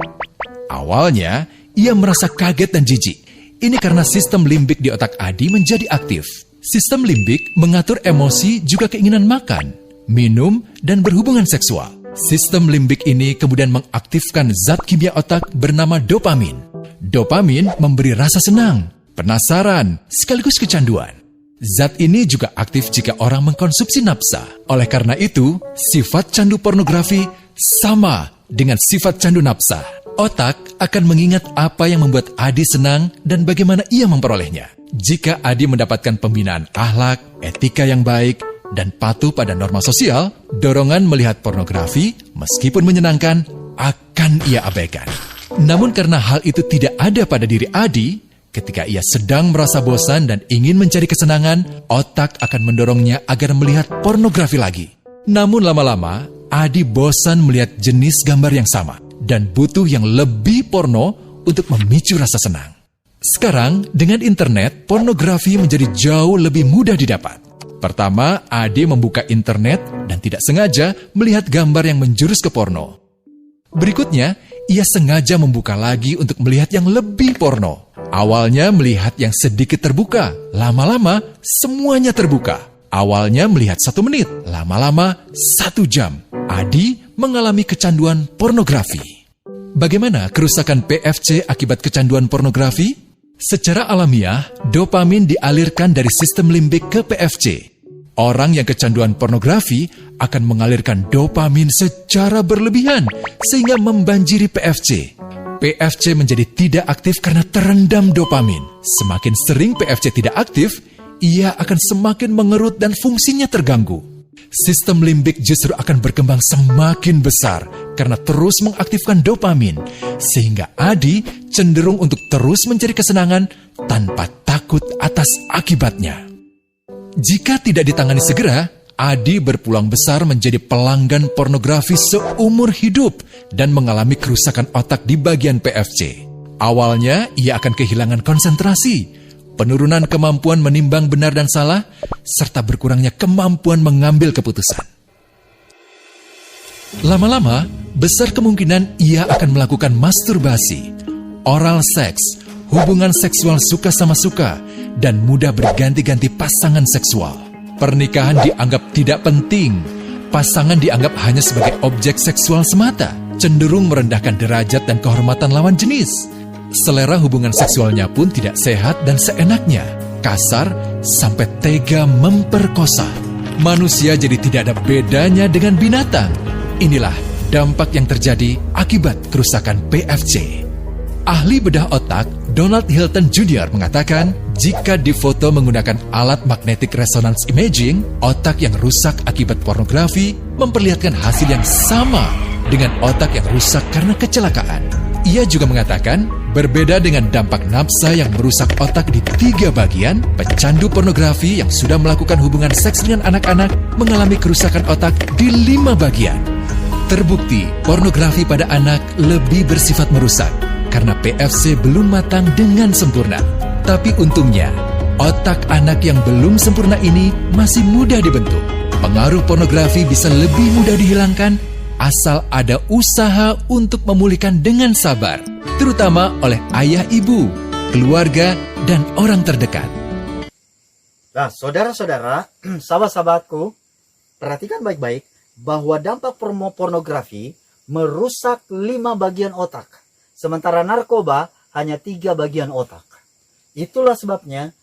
Awalnya, ia merasa kaget dan jijik. Ini karena sistem limbik di otak Adi menjadi aktif. Sistem limbik mengatur emosi juga keinginan makan, minum, dan berhubungan seksual. Sistem limbik ini kemudian mengaktifkan zat kimia otak bernama dopamin. Dopamin memberi rasa senang, penasaran, sekaligus kecanduan. Zat ini juga aktif jika orang mengkonsumsi nafsa. Oleh karena itu, sifat candu pornografi sama dengan sifat candu nafsa. Otak akan mengingat apa yang membuat Adi senang dan bagaimana ia memperolehnya. Jika Adi mendapatkan pembinaan akhlak, etika yang baik, dan patuh pada norma sosial, dorongan melihat pornografi, meskipun menyenangkan, akan ia abaikan. Namun karena hal itu tidak ada pada diri Adi, ketika ia sedang merasa bosan dan ingin mencari kesenangan, otak akan mendorongnya agar melihat pornografi lagi. Namun lama-lama, Adi bosan melihat jenis gambar yang sama, dan butuh yang lebih porno untuk memicu rasa senang. Sekarang, dengan internet, pornografi menjadi jauh lebih mudah didapat. Pertama, Adi membuka internet dan tidak sengaja melihat gambar yang menjurus ke porno. Berikutnya, ia sengaja membuka lagi untuk melihat yang lebih porno. Awalnya melihat yang sedikit terbuka, lama-lama semuanya terbuka. Awalnya melihat 1 menit, lama-lama 1 jam. Adi mengalami kecanduan pornografi. Bagaimana kerusakan PFC akibat kecanduan pornografi? Secara alamiah, dopamin dialirkan dari sistem limbik ke PFC. Orang yang kecanduan pornografi akan mengalirkan dopamin secara berlebihan sehingga membanjiri PFC. PFC menjadi tidak aktif karena terendam dopamin. Semakin sering PFC tidak aktif, ia akan semakin mengerut dan fungsinya terganggu. Sistem limbik justru akan berkembang semakin besar karena terus mengaktifkan dopamin, sehingga Adi cenderung untuk terus mencari kesenangan tanpa takut atas akibatnya. Jika tidak ditangani segera, Adi berpeluang besar menjadi pelanggan pornografi seumur hidup dan mengalami kerusakan otak di bagian PFC. Awalnya, ia akan kehilangan konsentrasi, penurunan kemampuan menimbang benar dan salah, serta berkurangnya kemampuan mengambil keputusan. Lama-lama, besar kemungkinan ia akan melakukan masturbasi, oral seks, hubungan seksual suka sama suka, dan mudah berganti-ganti pasangan seksual. Pernikahan dianggap tidak penting. Pasangan dianggap hanya sebagai objek seksual semata, cenderung merendahkan derajat dan kehormatan lawan jenis. Selera hubungan seksualnya pun tidak sehat dan seenaknya, kasar sampai tega memperkosa. Manusia jadi tidak ada bedanya dengan binatang. Inilah dampak yang terjadi akibat kerusakan PFC. Ahli bedah otak Donald Hilton Jr. mengatakan, jika difoto menggunakan alat magnetic resonance imaging, otak yang rusak akibat pornografi memperlihatkan hasil yang sama dengan otak yang rusak karena kecelakaan. Ia juga mengatakan, Berbeda dengan dampak nafsa yang merusak otak di 3 bagian, pecandu pornografi yang sudah melakukan hubungan seks dengan anak-anak mengalami kerusakan otak di 5 bagian. Terbukti, pornografi pada anak lebih bersifat merusak karena PFC belum matang dengan sempurna. Tapi untungnya, otak anak yang belum sempurna ini masih mudah dibentuk. Pengaruh pornografi bisa lebih mudah dihilangkan asal ada usaha untuk memulihkan dengan sabar, terutama oleh ayah ibu, keluarga, dan orang terdekat. Nah, saudara-saudara, sahabat-sahabatku, perhatikan baik-baik bahwa dampak pornografi merusak 5 bagian otak, sementara narkoba hanya 3 bagian otak. Itulah sebabnya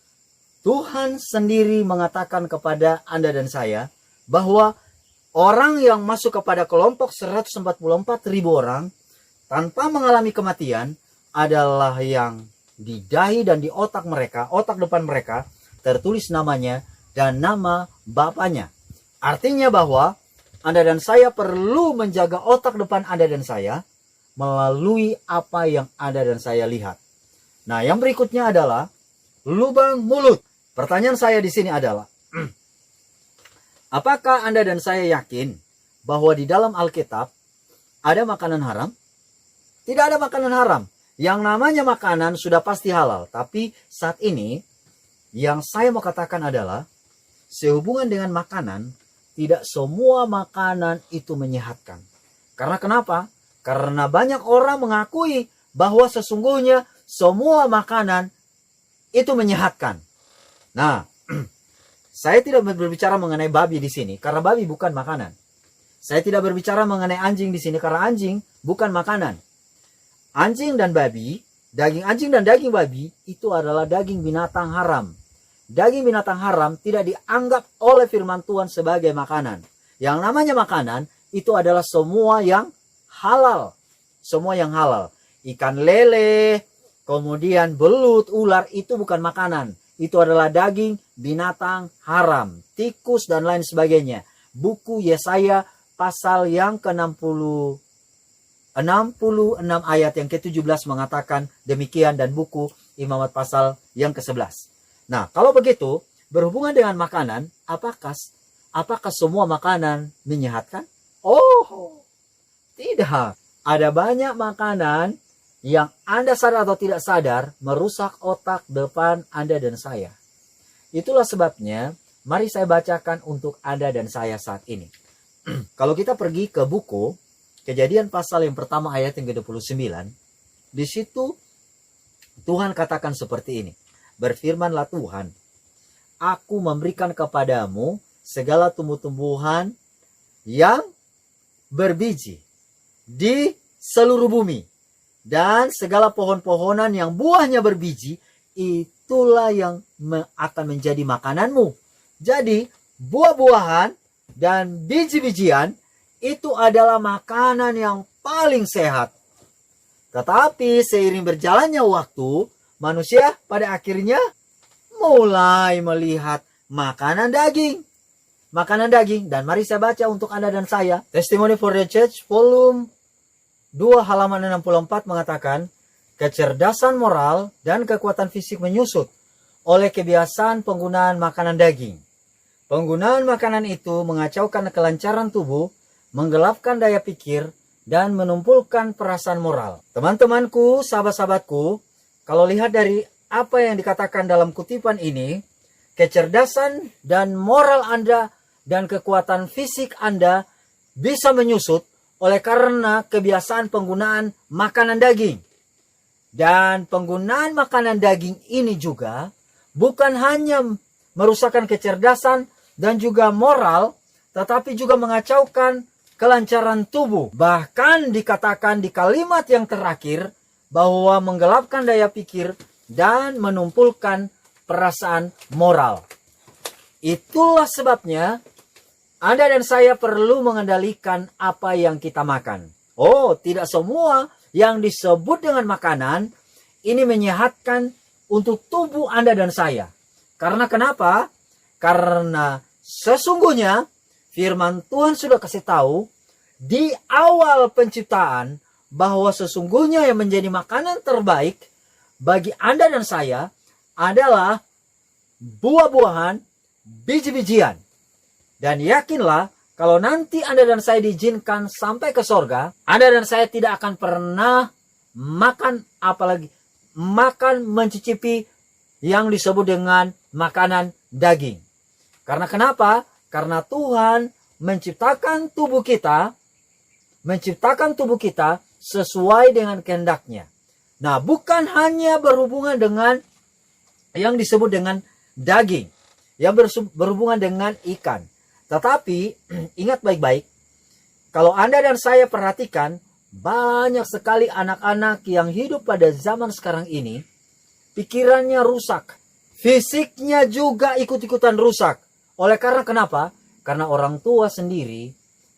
Tuhan sendiri mengatakan kepada Anda dan saya bahwa orang yang masuk kepada kelompok 144.000 orang tanpa mengalami kematian adalah yang di dahi dan di otak mereka, otak depan mereka, tertulis namanya dan nama bapaknya. Artinya bahwa Anda dan saya perlu menjaga otak depan Anda dan saya melalui apa yang Anda dan saya lihat. Nah, yang berikutnya adalah lubang mulut. Pertanyaan saya di sini adalah, apakah Anda dan saya yakin bahwa di dalam Alkitab ada makanan haram? Tidak ada makanan haram. Yang namanya makanan sudah pasti halal. Tapi saat ini yang saya mau katakan adalah sehubungan dengan makanan, tidak semua makanan itu menyehatkan. Karena kenapa? Karena banyak orang mengakui bahwa sesungguhnya semua makanan itu menyehatkan. Nah, saya tidak berbicara mengenai babi di sini karena babi bukan makanan. Saya tidak berbicara mengenai anjing di sini karena anjing bukan makanan. Anjing dan babi, daging anjing dan daging babi itu adalah daging binatang haram. Daging binatang haram tidak dianggap oleh firman Tuhan sebagai makanan. Yang namanya makanan itu adalah semua yang halal. Semua yang halal. Ikan lele, kemudian belut, ular itu bukan makanan. Itu adalah daging binatang haram, tikus dan lain sebagainya. Buku Yesaya pasal yang ke-66 ayat yang ke-17 mengatakan demikian, dan buku Imamat pasal yang ke-11. Nah, kalau begitu, berhubungan dengan makanan, apakah semua makanan menyehatkan? Oh, tidak. Ada banyak makanan yang Anda sadar atau tidak sadar merusak otak depan Anda dan saya. Itulah sebabnya mari saya bacakan untuk Anda dan saya saat ini. Kalau kita pergi ke buku Kejadian pasal yang pertama ayat yang ke-29, di situ Tuhan katakan seperti ini. Berfirmanlah Tuhan, aku memberikan kepadamu segala tumbuh-tumbuhan yang berbiji di seluruh bumi, dan segala pohon-pohonan yang buahnya berbiji, itulah yang akan menjadi makananmu. Jadi, buah-buahan dan biji-bijian itu adalah makanan yang paling sehat. Tetapi seiring berjalannya waktu, manusia pada akhirnya mulai melihat makanan daging. Makanan daging. Dan mari saya baca untuk Anda dan saya. Testimony for the Church, volume 2 halaman 64 mengatakan, kecerdasan moral dan kekuatan fisik menyusut oleh kebiasaan penggunaan makanan daging. Penggunaan makanan itu mengacaukan kelancaran tubuh, menggelapkan daya pikir, dan menumpulkan perasaan moral. Teman-temanku, sahabat-sahabatku, kalau lihat dari apa yang dikatakan dalam kutipan ini, kecerdasan dan moral Anda dan kekuatan fisik Anda bisa menyusut oleh karena kebiasaan penggunaan makanan daging. Dan penggunaan makanan daging ini juga bukan hanya merusakkan kecerdasan dan juga moral, tetapi juga mengacaukan kelancaran tubuh. Bahkan dikatakan di kalimat yang terakhir bahwa menggelapkan daya pikir dan menumpulkan perasaan moral. Itulah sebabnya Anda dan saya perlu mengendalikan apa yang kita makan. Oh, tidak semua yang disebut dengan makanan ini menyehatkan untuk tubuh Anda dan saya. Karena kenapa? Karena sesungguhnya firman Tuhan sudah kasih tahu di awal penciptaan bahwa sesungguhnya yang menjadi makanan terbaik bagi Anda dan saya adalah buah-buahan, biji-bijian. Dan yakinlah, kalau nanti Anda dan saya diizinkan sampai ke sorga, Anda dan saya tidak akan pernah makan, apalagi makan mencicipi yang disebut dengan makanan daging. Karena kenapa? Karena Tuhan menciptakan tubuh kita sesuai dengan kehendaknya. Nah, bukan hanya berhubungan dengan yang disebut dengan daging, yang berhubungan dengan ikan. Tetapi, ingat baik-baik, kalau Anda dan saya perhatikan, banyak sekali anak-anak yang hidup pada zaman sekarang ini, pikirannya rusak, fisiknya juga ikut-ikutan rusak. Oleh karena kenapa? Karena orang tua sendiri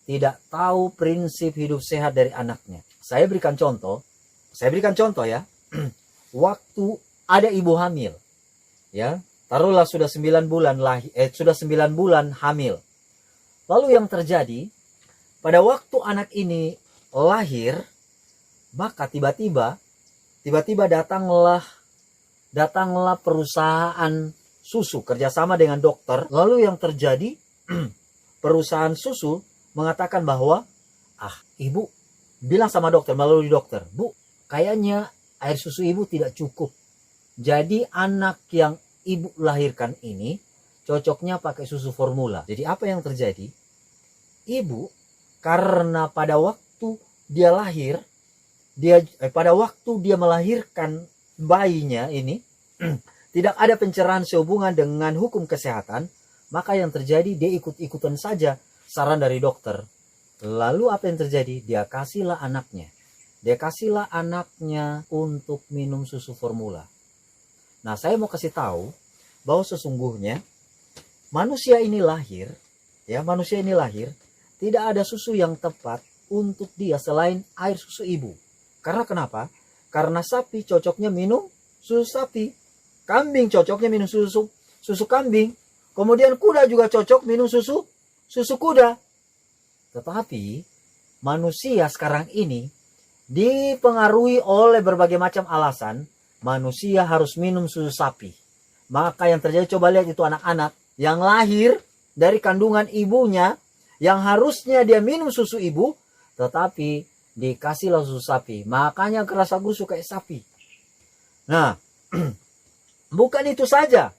tidak tahu prinsip hidup sehat dari anaknya. Saya berikan contoh ya. Waktu ada ibu hamil, ya, taruhlah sudah 9 bulan hamil. Lalu yang terjadi pada waktu anak ini lahir, maka tiba-tiba datanglah perusahaan susu kerjasama dengan dokter. Lalu yang terjadi, perusahaan susu mengatakan bahwa ibu bilang sama dokter, melalui dokter, Bu, kayaknya air susu ibu tidak cukup. Jadi anak yang ibu lahirkan ini cocoknya pakai susu formula. Jadi apa yang terjadi? Ibu, karena pada waktu dia lahir, pada waktu dia melahirkan bayinya ini, tidak ada pencerahan sehubungan dengan hukum kesehatan, maka yang terjadi dia ikut-ikutan saja saran dari dokter. Lalu apa yang terjadi? Dia kasihlah anaknya untuk minum susu formula. Nah, saya mau kasih tahu bahwa sesungguhnya manusia ini lahir tidak ada susu yang tepat untuk dia selain air susu ibu. Karena kenapa? Karena sapi cocoknya minum susu sapi, kambing cocoknya minum susu kambing, kemudian kuda juga cocok minum susu kuda. Tetapi manusia sekarang ini dipengaruhi oleh berbagai macam alasan, manusia harus minum susu sapi. Maka yang terjadi, coba lihat itu anak-anak yang lahir dari kandungan ibunya, yang harusnya dia minum susu ibu, tetapi dikasihlah susu sapi. Makanya kerasa gusuk kayak sapi. Nah, bukan itu saja.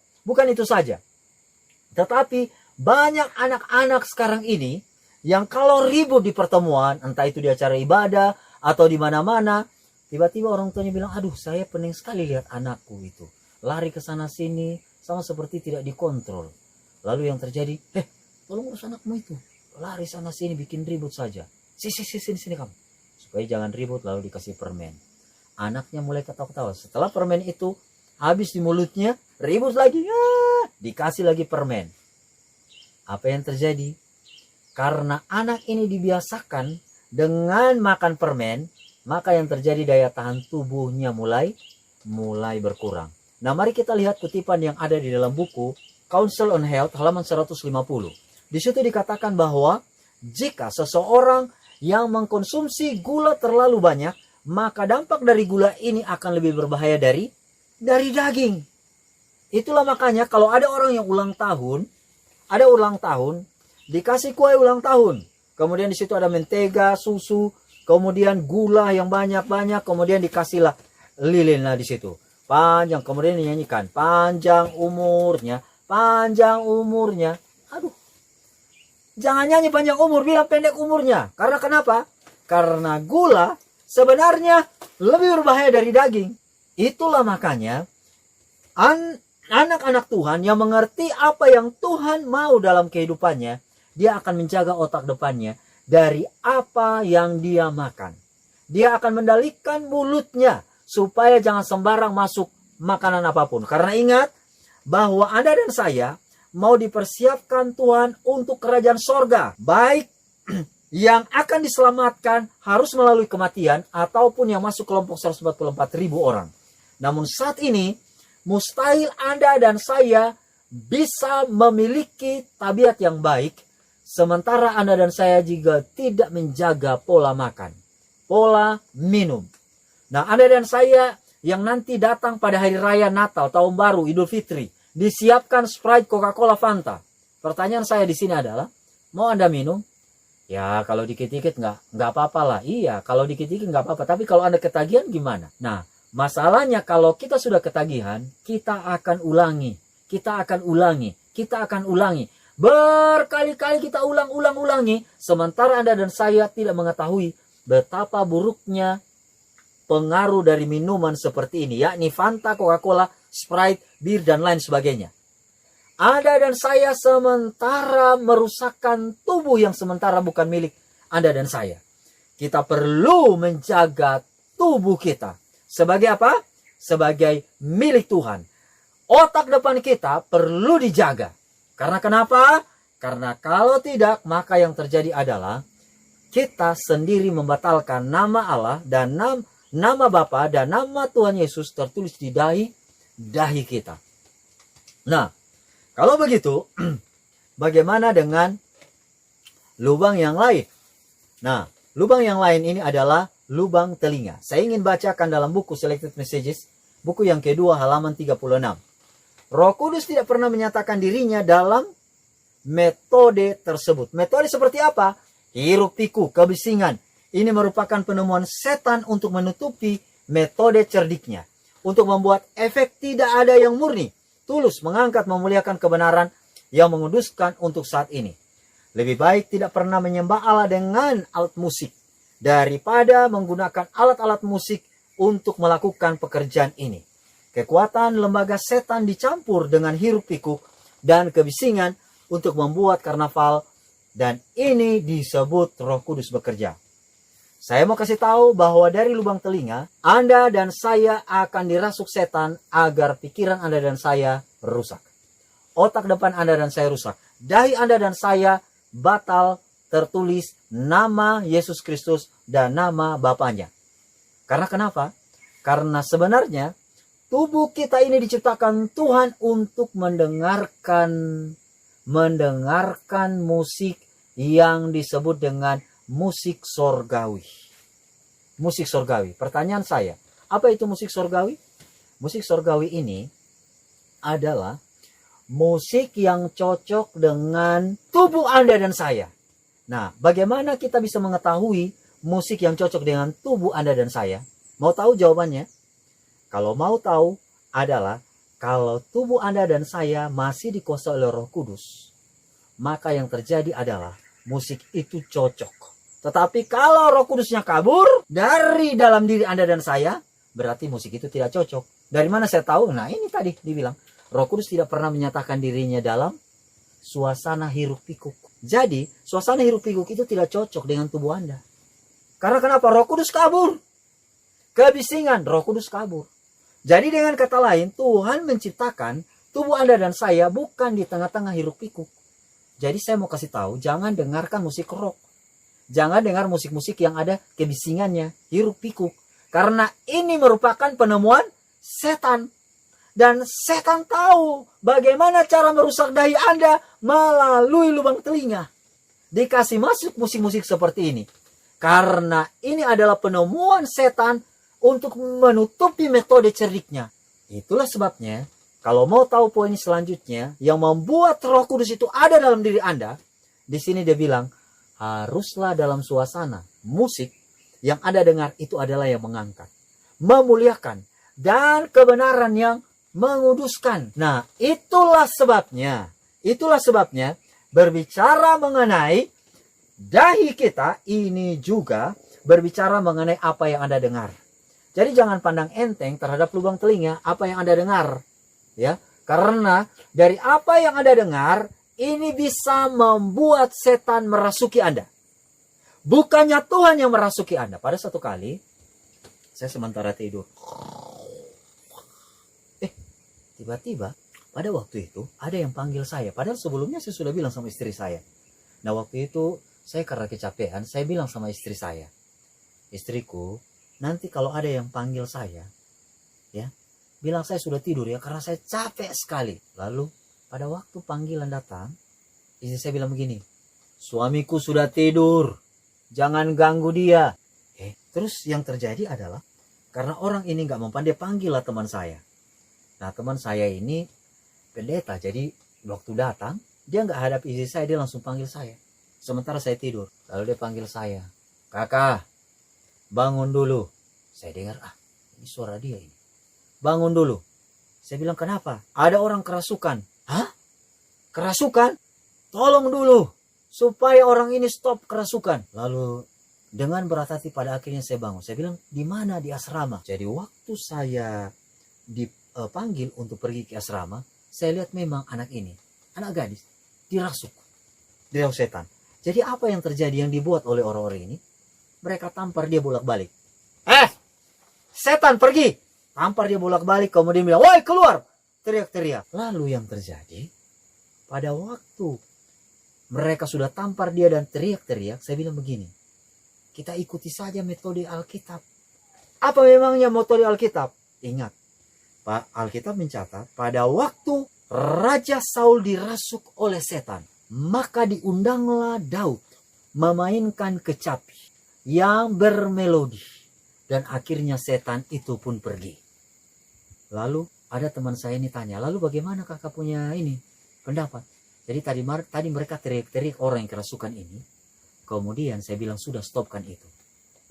Tetapi banyak anak-anak sekarang ini yang kalau ribut di pertemuan, entah itu di acara ibadah atau di mana-mana, tiba-tiba orang tuanya bilang, aduh saya pening sekali lihat anakku itu. Lari ke sana sini, sama seperti tidak dikontrol. Lalu yang terjadi, tolong urus anakmu itu. Lari sana sini, bikin ribut saja. Sini kamu. Supaya jangan ribut, lalu dikasih permen. Anaknya mulai ketawa-ketawa. Setelah permen itu habis di mulutnya, ribut lagi. Dikasih lagi permen. Apa yang terjadi? Karena anak ini dibiasakan dengan makan permen, maka yang terjadi daya tahan tubuhnya mulai berkurang. Nah, mari kita lihat kutipan yang ada di dalam buku Counsel on Health halaman 150. Di situ dikatakan bahwa jika seseorang yang mengkonsumsi gula terlalu banyak, maka dampak dari gula ini akan lebih berbahaya dari daging. Itulah makanya kalau ada orang yang ulang tahun, dikasih kue ulang tahun. Kemudian di situ ada mentega, susu, kemudian gula yang banyak-banyak, kemudian dikasihlah lilin lah di situ. Panjang, kemudian dinyanyikan panjang umurnya. Aduh. Jangan nyanyi panjang umur, bilang pendek umurnya. Karena kenapa? Karena gula sebenarnya lebih berbahaya dari daging. Itulah makanya anak-anak Tuhan yang mengerti apa yang Tuhan mau dalam kehidupannya, dia akan menjaga otak depannya dari apa yang dia makan. Dia akan mendalikan mulutnya supaya jangan sembarang masuk makanan apapun. Karena ingat bahwa Anda dan saya mau dipersiapkan Tuhan untuk kerajaan sorga. Baik yang akan diselamatkan harus melalui kematian ataupun yang masuk kelompok 144.000 orang. Namun saat ini mustahil Anda dan saya bisa memiliki tabiat yang baik sementara Anda dan saya juga tidak menjaga pola makan. pola minum. Nah, Anda dan saya yang nanti datang pada hari raya Natal, Tahun Baru, Idul Fitri, disiapkan Sprite, Coca-Cola, Fanta. Pertanyaan saya di sini adalah, mau Anda minum? Ya, kalau dikit-dikit nggak apa-apa lah. Iya, kalau dikit-dikit nggak apa-apa. Tapi kalau Anda ketagihan gimana? Nah, masalahnya kalau kita sudah ketagihan, kita akan ulangi. Kita akan ulangi. Kita akan ulangi. Berkali-kali kita ulangi. Sementara Anda dan saya tidak mengetahui betapa buruknya pengaruh dari minuman seperti ini, yakni Fanta, Coca-Cola, Sprite, bir, dan lain sebagainya. Anda dan saya sementara merusakkan tubuh yang sementara bukan milik Anda dan saya. Kita perlu menjaga tubuh kita. Sebagai apa? Sebagai milik Tuhan. Otak depan kita perlu dijaga. Karena kenapa? Karena kalau tidak, maka yang terjadi adalah kita sendiri membatalkan nama Allah dan nama Bapa dan nama Tuhan Yesus tertulis di dahi kita. Nah, kalau begitu, bagaimana dengan lubang yang lain? Nah, lubang yang lain ini adalah lubang telinga. Saya ingin bacakan dalam buku Selected Messages, buku yang kedua halaman 36. Roh Kudus tidak pernah menyatakan dirinya dalam metode tersebut. Metode seperti apa? Hiruk pikuk, kebisingan. Ini merupakan penemuan setan untuk menutupi metode cerdiknya. Untuk membuat efek tidak ada yang murni. Tulus mengangkat memuliakan kebenaran yang menguduskan untuk saat ini. Lebih baik tidak pernah menyembah Allah dengan alat musik. Daripada menggunakan alat-alat musik untuk melakukan pekerjaan ini. Kekuatan lembaga setan dicampur dengan hiruk pikuk dan kebisingan untuk membuat karnaval. Dan ini disebut Roh Kudus bekerja. Saya mau kasih tahu bahwa dari lubang telinga, Anda dan saya akan dirasuk setan agar pikiran Anda dan saya rusak. Otak depan Anda dan saya rusak. Dahi Anda dan saya batal tertulis nama Yesus Kristus dan nama Bapaknya. Karena kenapa? Karena sebenarnya tubuh kita ini diciptakan Tuhan untuk mendengarkan musik yang disebut dengan musik sorgawi. Musik sorgawi. Pertanyaan saya, apa itu musik sorgawi? Musik sorgawi ini adalah musik yang cocok dengan tubuh Anda dan saya. Nah, bagaimana kita bisa mengetahui musik yang cocok dengan tubuh Anda dan saya? Mau tahu jawabannya? Kalau mau tahu adalah kalau tubuh Anda dan saya masih dikuasai oleh Roh Kudus, maka yang terjadi adalah musik itu cocok. Tetapi kalau Roh Kudusnya kabur dari dalam diri Anda dan saya, berarti musik itu tidak cocok. Dari mana saya tahu? Nah, ini tadi dibilang. Roh Kudus tidak pernah menyatakan dirinya dalam suasana hiruk pikuk. Jadi, suasana hiruk pikuk itu tidak cocok dengan tubuh Anda. Karena kenapa? Roh Kudus kabur. Kebisingan, Roh Kudus kabur. Jadi dengan kata lain, Tuhan menciptakan tubuh Anda dan saya bukan di tengah-tengah hiruk pikuk. Jadi saya mau kasih tahu, jangan dengarkan musik rock. Jangan dengar musik-musik yang ada kebisingannya, hiruk pikuk. Karena ini merupakan penemuan setan. Dan setan tahu bagaimana cara merusak dahi Anda melalui lubang telinga. Dikasih masuk musik-musik seperti ini. Karena ini adalah penemuan setan untuk menutupi metode cerdiknya. Itulah sebabnya, kalau mau tahu poin selanjutnya, yang membuat Roh Kudus itu ada dalam diri Anda, di sini dia bilang, haruslah dalam suasana musik yang Anda dengar itu adalah yang mengangkat, memuliakan, dan kebenaran yang menguduskan. Nah, itulah sebabnya berbicara mengenai dahi kita ini juga berbicara mengenai apa yang Anda dengar. Jadi jangan pandang enteng terhadap lubang telinga apa yang Anda dengar, ya. Karena dari apa yang Anda dengar ini bisa membuat setan merasuki Anda. Bukannya Tuhan yang merasuki Anda. Pada satu kali saya sementara tidur. Tiba-tiba pada waktu itu ada yang panggil saya. Padahal sebelumnya saya sudah bilang sama istri saya. Nah, waktu itu saya karena kecapean, saya bilang sama istri saya, istriku, nanti kalau ada yang panggil saya, ya, bilang saya sudah tidur ya, karena saya capek sekali. Lalu pada waktu panggilan datang, istri saya bilang begini, suamiku sudah tidur, jangan ganggu dia. Terus yang terjadi adalah, karena orang ini nggak mempan, dia panggil lah teman saya. Nah, teman saya ini pendeta, jadi waktu datang, dia nggak hadap istri saya, dia langsung panggil saya. Sementara saya tidur, lalu dia panggil saya, "Kakak, bangun dulu." Saya dengar, ini suara dia ini. "Bangun dulu." Saya bilang, "Kenapa?" "Ada orang kerasukan." "Hah? Kerasukan? Tolong dulu, supaya orang ini stop kerasukan." Lalu dengan berat hati pada akhirnya saya bangun. Saya bilang, "Di mana?" "Di asrama." Jadi waktu saya dipanggil untuk pergi ke asrama, saya lihat memang anak ini, anak gadis, dirasuk oleh setan. Jadi apa yang terjadi, yang dibuat oleh orang-orang ini? Mereka tampar dia bolak-balik. Setan pergi! Tampar dia bolak-balik, kemudian bilang, "Woi, keluar!" Teriak-teriak. Lalu yang terjadi, pada waktu mereka sudah tampar dia dan teriak-teriak, saya bilang begini, kita ikuti saja metode Alkitab. Apa memangnya metode Alkitab? Ingat, Pak, Alkitab mencatat, pada waktu Raja Saul dirasuk oleh setan, maka diundanglah Daud memainkan kecapi yang bermelodi, dan akhirnya setan itu pun pergi. Lalu ada teman saya ini tanya, "Lalu bagaimana kakak punya ini pendapat?" Jadi tadi mereka teriak-teriak orang yang kerasukan ini. Kemudian saya bilang, "Sudah, stopkan itu."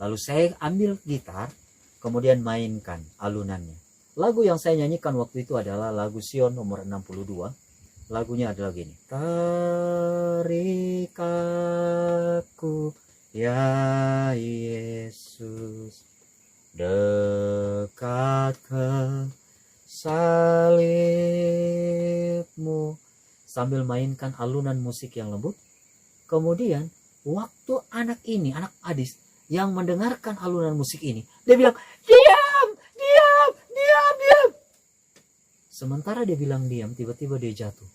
Lalu saya ambil gitar, kemudian mainkan alunannya. Lagu yang saya nyanyikan waktu itu adalah lagu Sion nomor 62. Lagunya adalah gini. "Tarik aku, ya Yesus, dekat ke salibmu." Sambil mainkan alunan musik yang lembut. Kemudian waktu anak gadis yang mendengarkan alunan musik ini, dia bilang, "Diam, diam, diam, diam." Sementara dia bilang diam, tiba-tiba dia jatuh.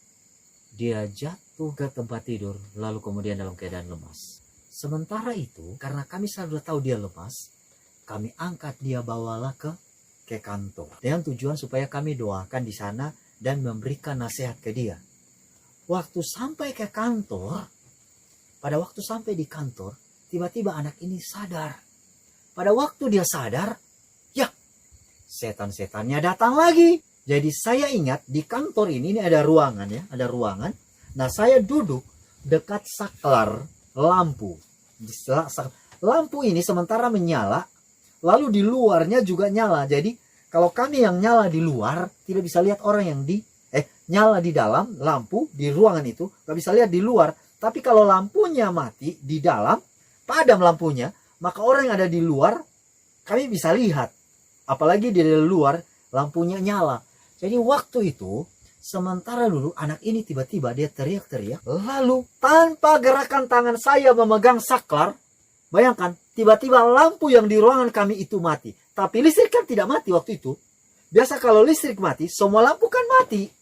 Dia jatuh ke tempat tidur, lalu kemudian dalam keadaan lemas. Sementara itu, karena kami sudah tahu dia lemas, kami angkat dia, bawalah ke kantor. Dengan tujuan supaya kami doakan di sana dan memberikan nasihat ke dia. Waktu sampai ke kantor, pada waktu sampai di kantor, tiba-tiba anak ini sadar. Pada waktu dia sadar, ya, setan-setannya datang lagi. Jadi saya ingat di kantor ini ada ruangan ya, ada ruangan. Nah, saya duduk dekat saklar lampu. Lampu ini sementara menyala, lalu di luarnya juga nyala. Jadi kalau kami yang nyala di luar tidak bisa lihat orang yang nyala di dalam lampu di ruangan itu, nggak bisa lihat di luar. Tapi kalau lampunya mati di dalam, padam lampunya, maka orang yang ada di luar kami bisa lihat. Apalagi di luar lampunya nyala. Jadi waktu itu, sementara dulu anak ini tiba-tiba dia teriak-teriak, lalu tanpa gerakan tangan saya memegang saklar, bayangkan, tiba-tiba lampu yang di ruangan kami itu mati. Tapi listrik kan tidak mati waktu itu. Biasa kalau listrik mati, semua lampu kan mati.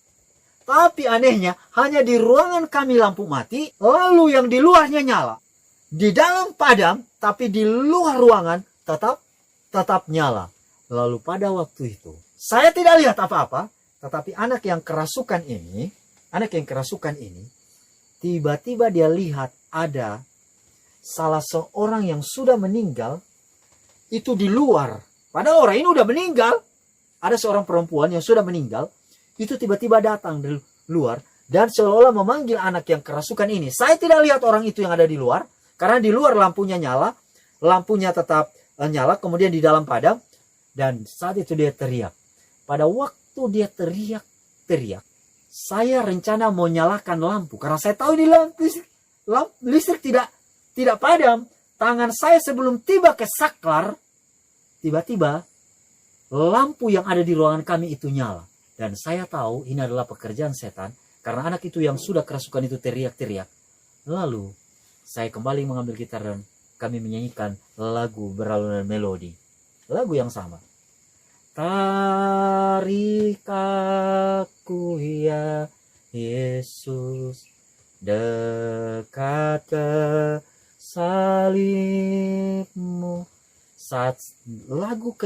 Tapi anehnya, hanya di ruangan kami lampu mati, lalu yang di luarnya nyala. Di dalam padam, tapi di luar ruangan tetap nyala. Lalu pada waktu itu, saya tidak lihat apa-apa, tetapi anak yang kerasukan ini, tiba-tiba dia lihat ada salah seorang yang sudah meninggal, itu di luar. Padahal orang ini udah meninggal. Ada seorang perempuan yang sudah meninggal, itu tiba-tiba datang di luar dan seolah-olah memanggil anak yang kerasukan ini. Saya tidak lihat orang itu yang ada di luar, karena di luar lampunya nyala, lampunya tetap nyala, kemudian di dalam padam, dan saat itu dia teriak. Pada waktu dia teriak, saya rencana mau nyalakan lampu, karena saya tahu di listrik tidak padam. Tangan saya sebelum tiba ke saklar, tiba-tiba lampu yang ada di ruangan kami itu nyala. Dan saya tahu ini adalah pekerjaan setan, karena anak itu yang sudah kerasukan itu teriak-teriak. Lalu saya kembali mengambil gitar dan kami menyanyikan lagu beralunan melodi. Lagu yang sama. Tarik aku ya Yesus, dekat ke salibmu. Saat lagu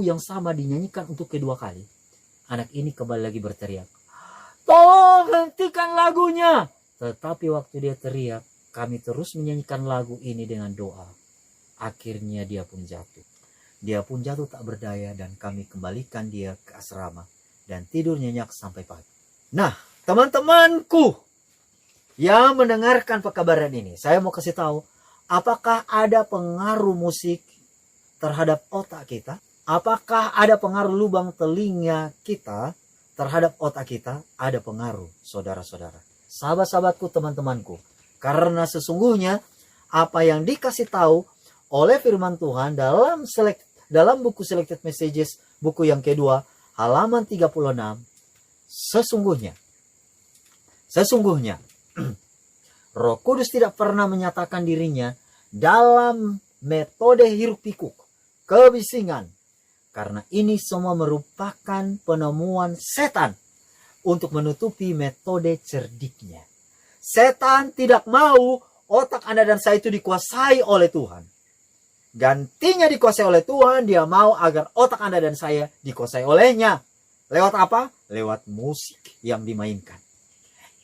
yang sama dinyanyikan untuk kedua kali, anak ini kembali lagi berteriak, "Tolong hentikan lagunya!" Tetapi waktu dia teriak, kami terus menyanyikan lagu ini dengan doa. Akhirnya dia pun jatuh. Dia pun jatuh tak berdaya dan kami kembalikan dia ke asrama dan tidur nyenyak sampai pagi. Nah, teman-temanku yang mendengarkan pekabaran ini, saya mau kasih tahu, apakah ada pengaruh musik terhadap otak kita? Apakah ada pengaruh lubang telinga kita terhadap otak kita? Ada pengaruh, saudara-saudara. Sahabat-sahabatku, teman-temanku. Karena sesungguhnya apa yang dikasih tahu oleh firman Tuhan dalam buku Selected Messages, buku yang kedua, halaman 36, sesungguhnya Roh Kudus tidak pernah menyatakan dirinya dalam metode hiruk pikuk, kebisingan. Karena ini semua merupakan penemuan setan untuk menutupi metode cerdiknya. Setan tidak mau otak Anda dan saya itu dikuasai oleh Tuhan. Gantinya dikuasai oleh Tuhan, dia mau agar otak Anda dan saya dikuasai olehnya. Lewat apa? Lewat musik yang dimainkan.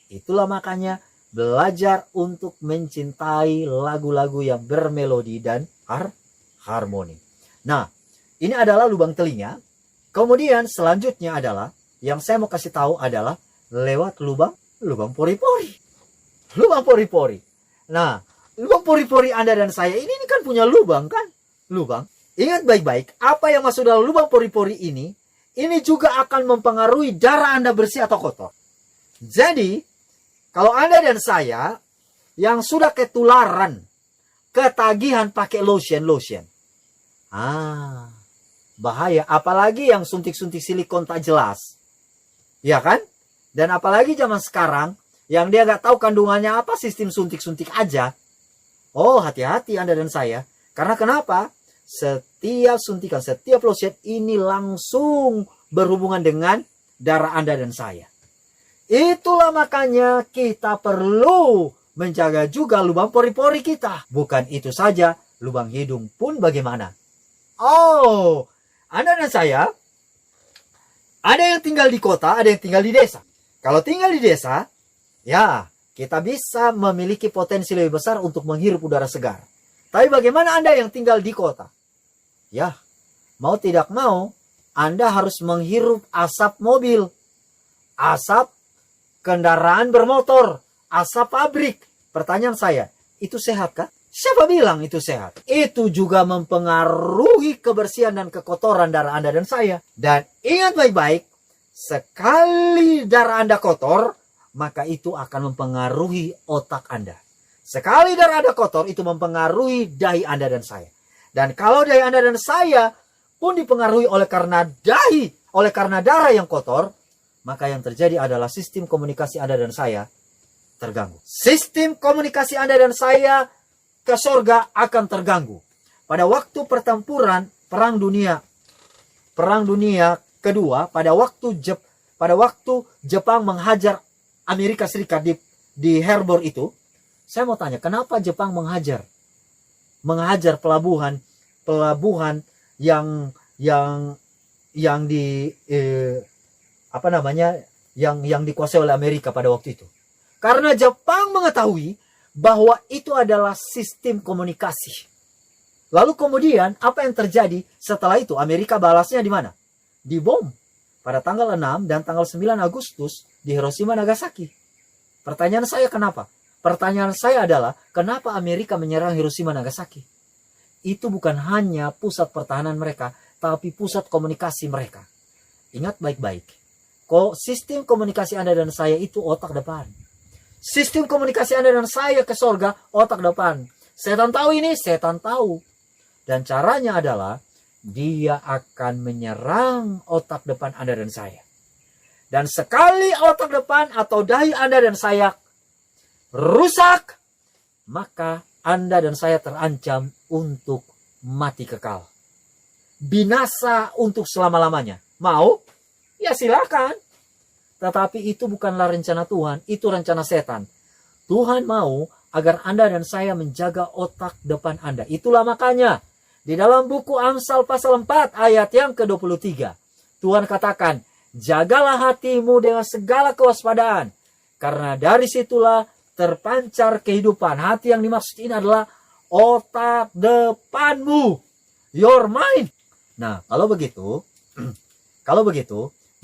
Itulah makanya belajar untuk mencintai lagu-lagu yang bermelodi dan harmoni. Nah, ini adalah lubang telinga. Kemudian selanjutnya adalah, yang saya mau kasih tahu adalah lewat lubang pori-pori. Lubang pori-pori. Nah, lubang pori-pori Anda dan saya ini kan punya lubang kan? Lubang. Ingat baik-baik, apa yang masuk dalam lubang pori-pori ini juga akan mempengaruhi darah Anda bersih atau kotor. Jadi, kalau Anda dan saya yang sudah ketularan, ketagihan pakai lotion. Bahaya. Apalagi yang suntik-suntik silikon tak jelas. Ya kan? Dan apalagi zaman sekarang, yang dia gak tahu kandungannya apa, sistem suntik-suntik aja. Oh, hati-hati Anda dan saya. Karena kenapa? Setiap suntikan, setiap lotion ini langsung berhubungan dengan darah Anda dan saya. Itulah makanya kita perlu menjaga juga lubang pori-pori kita. Bukan itu saja, lubang hidung pun bagaimana? Oh, Anda dan saya, ada yang tinggal di kota, ada yang tinggal di desa. Kalau tinggal di desa, ya, kita bisa memiliki potensi lebih besar untuk menghirup udara segar. Tapi bagaimana Anda yang tinggal di kota? Ya, mau tidak mau, Anda harus menghirup asap mobil, asap kendaraan bermotor, asap pabrik. Pertanyaan saya, itu sehat kah? Siapa bilang itu sehat? Itu juga mempengaruhi kebersihan dan kekotoran darah Anda dan saya. Dan ingat baik-baik, sekali darah Anda kotor, maka itu akan mempengaruhi otak Anda. Sekali darah Anda kotor, itu mempengaruhi dahi Anda dan saya. Dan kalau dahi Anda dan saya pun dipengaruhi oleh karena darah yang kotor, maka yang terjadi adalah sistem komunikasi Anda dan saya terganggu. Sistem komunikasi Anda dan saya ke surga akan terganggu. Pada waktu pertempuran Perang Dunia Kedua, pada waktu Jepang menghajar Amerika Serikat di Harbor itu, saya mau tanya, kenapa Jepang menghajar pelabuhan yang dikuasai oleh Amerika pada waktu itu? Karena Jepang mengetahui bahwa itu adalah sistem komunikasi. Lalu kemudian apa yang terjadi setelah itu? Amerika balasnya di mana? Dibom pada tanggal 6 dan tanggal 9 Agustus di Hiroshima Nagasaki. Pertanyaan saya kenapa? Pertanyaan saya adalah, kenapa Amerika menyerang Hiroshima Nagasaki? Itu bukan hanya pusat pertahanan mereka, tapi pusat komunikasi mereka. Ingat baik-baik. Sistem komunikasi Anda dan saya itu otak depan. Sistem komunikasi Anda dan saya ke surga, otak depan. Setan tahu ini, setan tahu. Dan caranya adalah, dia akan menyerang otak depan Anda dan saya. Dan sekali otak depan atau dahi Anda dan saya rusak, maka Anda dan saya terancam untuk mati kekal. Binasa untuk selama-lamanya. Mau? Ya silakan. Tetapi itu bukanlah rencana Tuhan, itu rencana setan. Tuhan mau agar Anda dan saya menjaga otak depan Anda. Itulah makanya di dalam buku Amsal pasal 4 ayat yang ke-23, Tuhan katakan, jagalah hatimu dengan segala kewaspadaan, karena dari situlah terpancar kehidupan. Hati yang dimaksud ini adalah otak depanmu. Your mind. Nah, kalau begitu,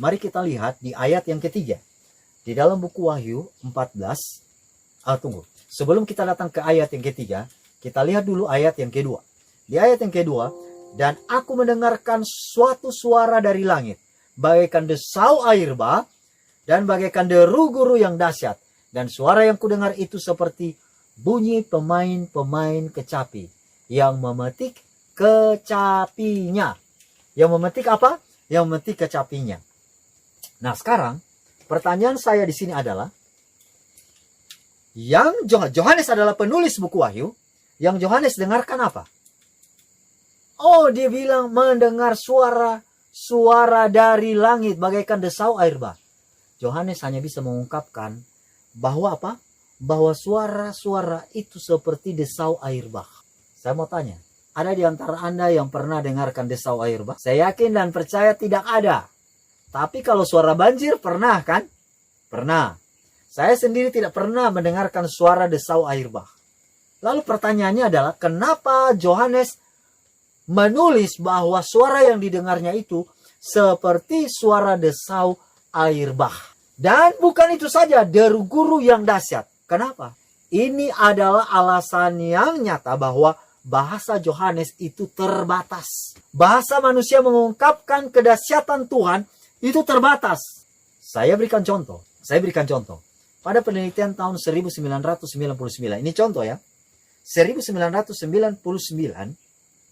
mari kita lihat di ayat yang ketiga. Di dalam buku Wahyu 14. Tunggu. Sebelum kita datang ke ayat yang ketiga, kita lihat dulu ayat yang kedua. Di ayat yang kedua, dan aku mendengarkan suatu suara dari langit, bagaikan desau air bah, dan bagaikan deru guru yang dahsyat. Dan suara yang kudengar itu seperti bunyi pemain-pemain kecapi yang memetik kecapinya. Yang memetik apa? Yang memetik kecapinya. Nah, sekarang pertanyaan saya di sini adalah, yang Yohanes adalah penulis buku Wahyu, yang Yohanes dengarkan apa? Oh, dia bilang mendengar suara dari langit bagaikan desau air bah. Yohanes hanya bisa mengungkapkan bahwa apa? Bahwa suara-suara itu seperti desau air bah. Saya mau tanya, ada di antara Anda yang pernah dengarkan desau air bah? Saya yakin dan percaya tidak ada. Tapi kalau suara banjir pernah kan? Pernah. Saya sendiri tidak pernah mendengarkan suara desau air bah. Lalu pertanyaannya adalah, kenapa Yohanes menulis bahwa suara yang didengarnya itu seperti suara desau air bah? Dan bukan itu saja, deru guru yang dahsyat. Kenapa? Ini adalah alasan yang nyata bahwa bahasa Yohanes itu terbatas. Bahasa manusia mengungkapkan kedahsyatan Tuhan itu terbatas. Saya berikan contoh. Pada penelitian tahun 1999, ini contoh ya. 1999,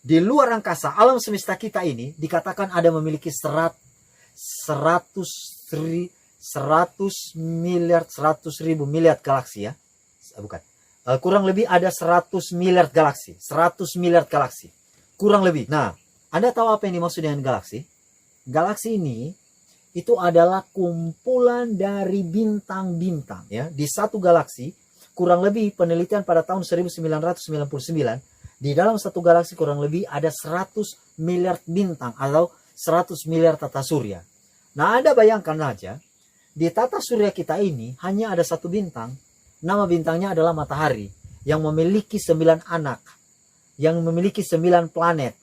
di luar angkasa, alam semesta kita ini dikatakan ada memiliki 100 ribu miliar galaksi ya. Bukan. Kurang lebih ada 100 miliar galaksi. 100 miliar galaksi. Kurang lebih. Nah, Anda tahu apa yang dimaksud dengan galaksi? Galaksi ini itu adalah kumpulan dari bintang-bintang ya. Di satu galaksi, kurang lebih penelitian pada tahun 1999, di dalam satu galaksi kurang lebih ada 100 miliar bintang atau 100 miliar tata surya. Nah, Anda bayangkan aja, di tata surya kita ini hanya ada satu bintang. Nama bintangnya adalah matahari, yang memiliki 9 anak, yang memiliki 9 planet.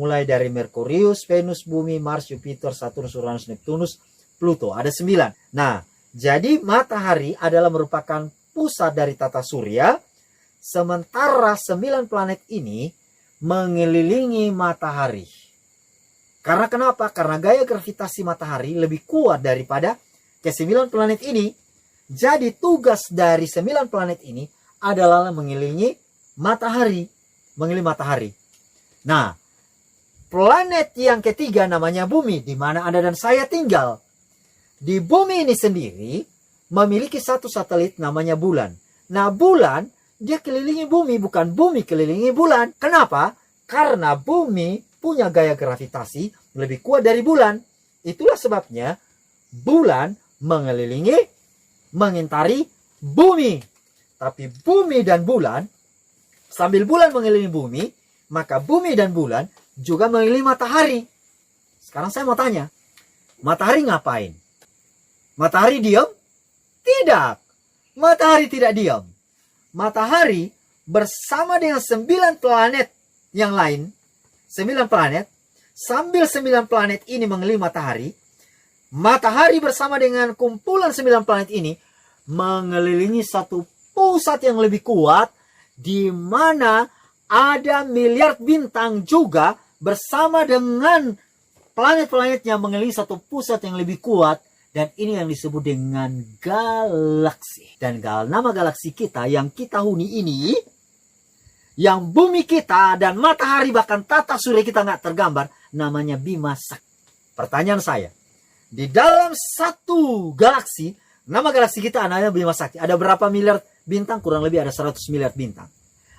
Mulai dari Merkurius, Venus, Bumi, Mars, Jupiter, Saturnus, Uranus, Neptunus, Pluto. Ada 9. Nah, jadi matahari adalah merupakan pusat dari tata surya. Sementara 9 planet ini mengelilingi matahari. Karena kenapa? Karena gaya gravitasi matahari lebih kuat daripada ke-9 planet ini. Jadi tugas dari 9 planet ini adalah mengelilingi matahari. Mengelilingi matahari. Nah, planet yang ketiga namanya Bumi, di mana Anda dan saya tinggal. Di Bumi ini sendiri memiliki satu satelit namanya Bulan. Nah, Bulan dia kelilingi Bumi, bukan Bumi kelilingi Bulan. Kenapa? Karena Bumi punya gaya gravitasi lebih kuat dari Bulan. Itulah sebabnya Bulan mengitari Bumi. Tapi Bumi dan Bulan, sambil Bulan mengelilingi Bumi, maka Bumi dan Bulan juga mengelilingi matahari. Sekarang saya mau tanya, matahari ngapain? Matahari diam? Tidak. Matahari tidak diam. Matahari bersama dengan 9 planet yang lain, 9 planet, sambil 9 planet ini mengelilingi matahari, matahari bersama dengan kumpulan 9 planet ini mengelilingi satu pusat yang lebih kuat, di mana ada miliar bintang juga bersama dengan planet-planetnya mengelilingi satu pusat yang lebih kuat. Dan ini yang disebut dengan galaksi. Dan nama galaksi kita yang kita huni ini, yang bumi kita dan matahari bahkan tata surya kita nggak tergambar, namanya Bima Sakti. Pertanyaan saya, di dalam satu galaksi, nama galaksi kita namanya Bima Sakti. Ada berapa miliar bintang? Kurang lebih ada 100 miliar bintang.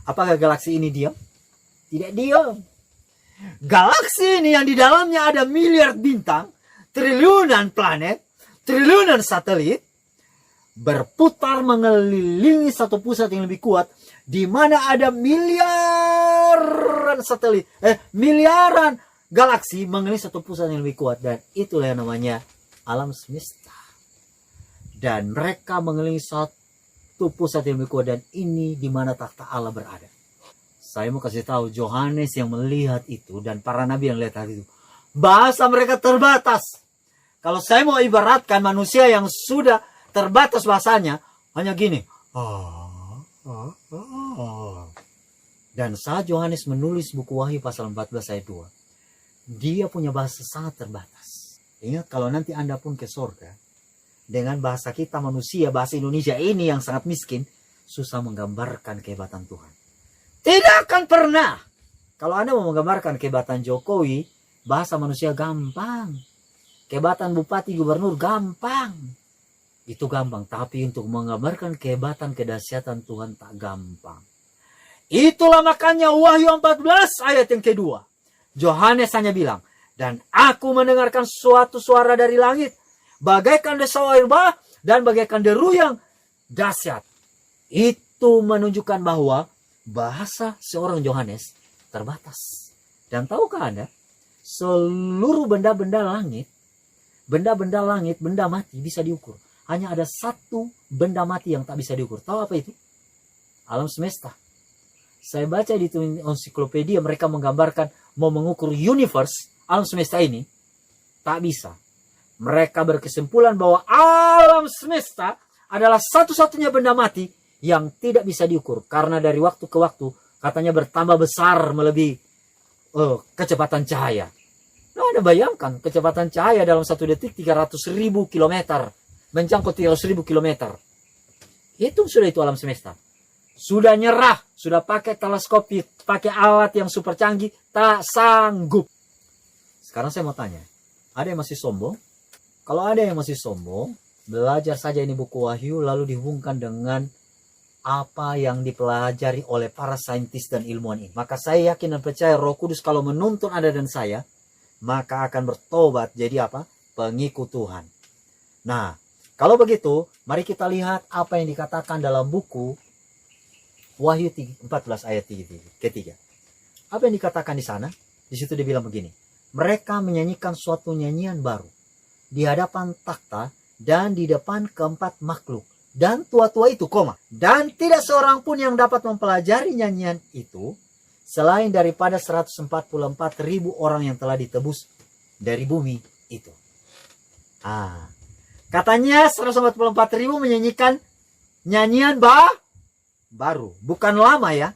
Apakah galaksi ini diam? Tidak diam. Galaksi ini yang di dalamnya ada miliar bintang, triliunan planet, triliunan satelit, berputar mengelilingi satu pusat yang lebih kuat, di mana ada miliaran satelit, miliaran galaksi mengelilingi satu pusat yang lebih kuat. Dan itulah yang namanya alam semesta. Dan mereka mengelilingi satu pusat yang lebih kuat, dan ini di mana takhta Allah berada. Saya mau kasih tahu, Yohanes yang melihat itu dan para nabi yang lihat itu, bahasa mereka terbatas. Kalau saya mau ibaratkan manusia yang sudah terbatas bahasanya, hanya gini. Dan saat Yohanes menulis buku Wahyu pasal 14 ayat 2, dia punya bahasa sangat terbatas. Ingat, kalau nanti Anda pun ke surga, dengan bahasa kita manusia, bahasa Indonesia ini yang sangat miskin, susah menggambarkan kehebatan Tuhan. Tidak akan pernah. Kalau Anda mau menggambarkan kehebatan Jokowi, bahasa manusia gampang. Kehebatan bupati, gubernur gampang. Itu gampang. Tapi untuk menggambarkan kehebatan, kedahsyatan Tuhan tak gampang. Itulah makanya Wahyu 14 ayat yang kedua. Yohanes hanya bilang, dan aku mendengarkan suatu suara dari langit, bagaikan desau air bah, dan bagaikan deru yang dahsyat. Itu menunjukkan bahwa bahasa seorang Yohanes terbatas. Dan tahukah Anda, seluruh benda-benda langit, benda mati bisa diukur. Hanya ada satu benda mati yang tak bisa diukur. Tahu apa itu? Alam semesta. Saya baca di ensiklopedia, mereka menggambarkan mau mengukur universe, alam semesta ini, tak bisa. Mereka berkesimpulan bahwa alam semesta adalah satu-satunya benda mati yang tidak bisa diukur. Karena dari waktu ke waktu katanya bertambah besar melebihi kecepatan cahaya. Nah, Anda bayangkan kecepatan cahaya dalam 1 detik 300.000 kilometer. Menjangkau 300.000 kilometer. Itu alam semesta. Sudah nyerah, sudah pakai teleskop, pakai alat yang super canggih, tak sanggup. Sekarang saya mau tanya, ada yang masih sombong? Kalau ada yang masih sombong, belajar saja ini buku Wahyu lalu dihubungkan dengan apa yang dipelajari oleh para saintis dan ilmuwan ini. Maka saya yakin dan percaya Roh Kudus kalau menuntun Anda dan saya, maka akan bertobat jadi apa? Pengikut Tuhan. Nah, kalau begitu, mari kita lihat apa yang dikatakan dalam buku Wahyu 14 ayat ketiga. Apa yang dikatakan di sana? Di situ dia bilang begini. Mereka menyanyikan suatu nyanyian baru di hadapan takhta dan di depan keempat makhluk. Dan tua-tua itu, dan tidak seorang pun yang dapat mempelajari nyanyian itu selain daripada 144.000 orang yang telah ditebus dari bumi itu. Katanya 144.000 menyanyikan nyanyian baru. Bukan lama ya.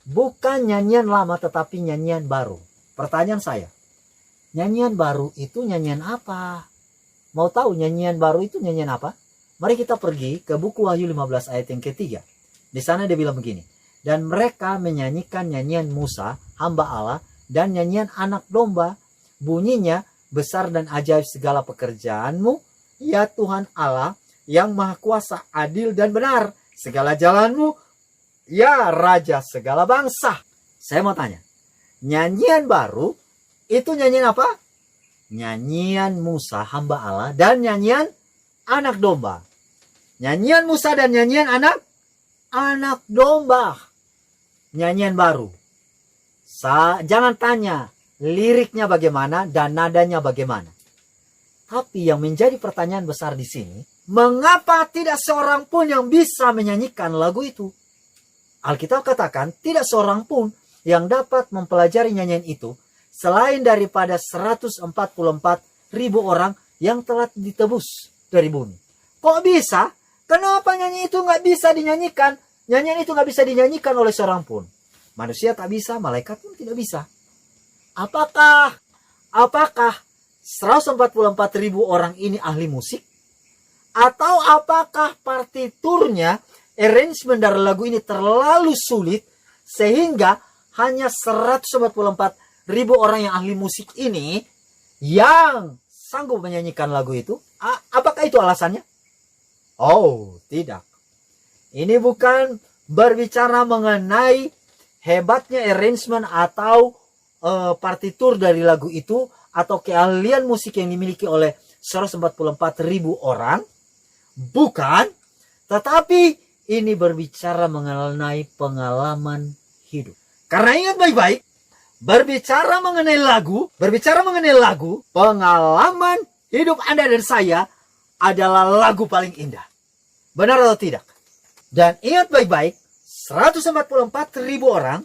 Bukan nyanyian lama tetapi nyanyian baru. Pertanyaan saya, nyanyian baru itu nyanyian apa? Mau tahu nyanyian baru itu nyanyian apa? Mari kita pergi ke buku Wahyu 15 ayat yang ketiga. Di sana dia bilang begini. Dan mereka menyanyikan nyanyian Musa, hamba Allah, dan nyanyian anak domba. Bunyinya, besar dan ajaib segala pekerjaanmu, ya Tuhan Allah, yang maha kuasa, adil dan benar. Segala jalanmu, ya Raja segala bangsa. Saya mau tanya, nyanyian baru, itu nyanyian apa? Nyanyian Musa, hamba Allah, dan nyanyian anak domba. Nyanyian Musa dan nyanyian anak domba. Nyanyian baru. Jangan tanya liriknya bagaimana dan nadanya bagaimana. Tapi yang menjadi pertanyaan besar di sini, mengapa tidak seorang pun yang bisa menyanyikan lagu itu? Alkitab katakan tidak seorang pun yang dapat mempelajari nyanyian itu selain daripada 144.000 orang yang telah ditebus dari bumi. Kok bisa? Kenapa nyanyi itu nggak bisa dinyanyikan? Nyanyian itu nggak bisa dinyanyikan oleh seorang pun. Manusia tak bisa, malaikat pun tidak bisa. Apakah 144.000 orang ini ahli musik? Atau apakah partiturnya, arrangement dari lagu ini terlalu sulit sehingga hanya 144.000 orang yang ahli musik ini yang sanggup menyanyikan lagu itu? Apakah itu alasannya? Oh, tidak. Ini bukan berbicara mengenai hebatnya arrangement atau partitur dari lagu itu atau keahlian musik yang dimiliki oleh 144.000 orang. Bukan. Tetapi ini berbicara mengenai pengalaman hidup. Karena ingat baik-baik, berbicara mengenai lagu, pengalaman hidup Anda dan saya adalah lagu paling indah. Benar atau tidak? Dan ingat baik-baik, 144.000 orang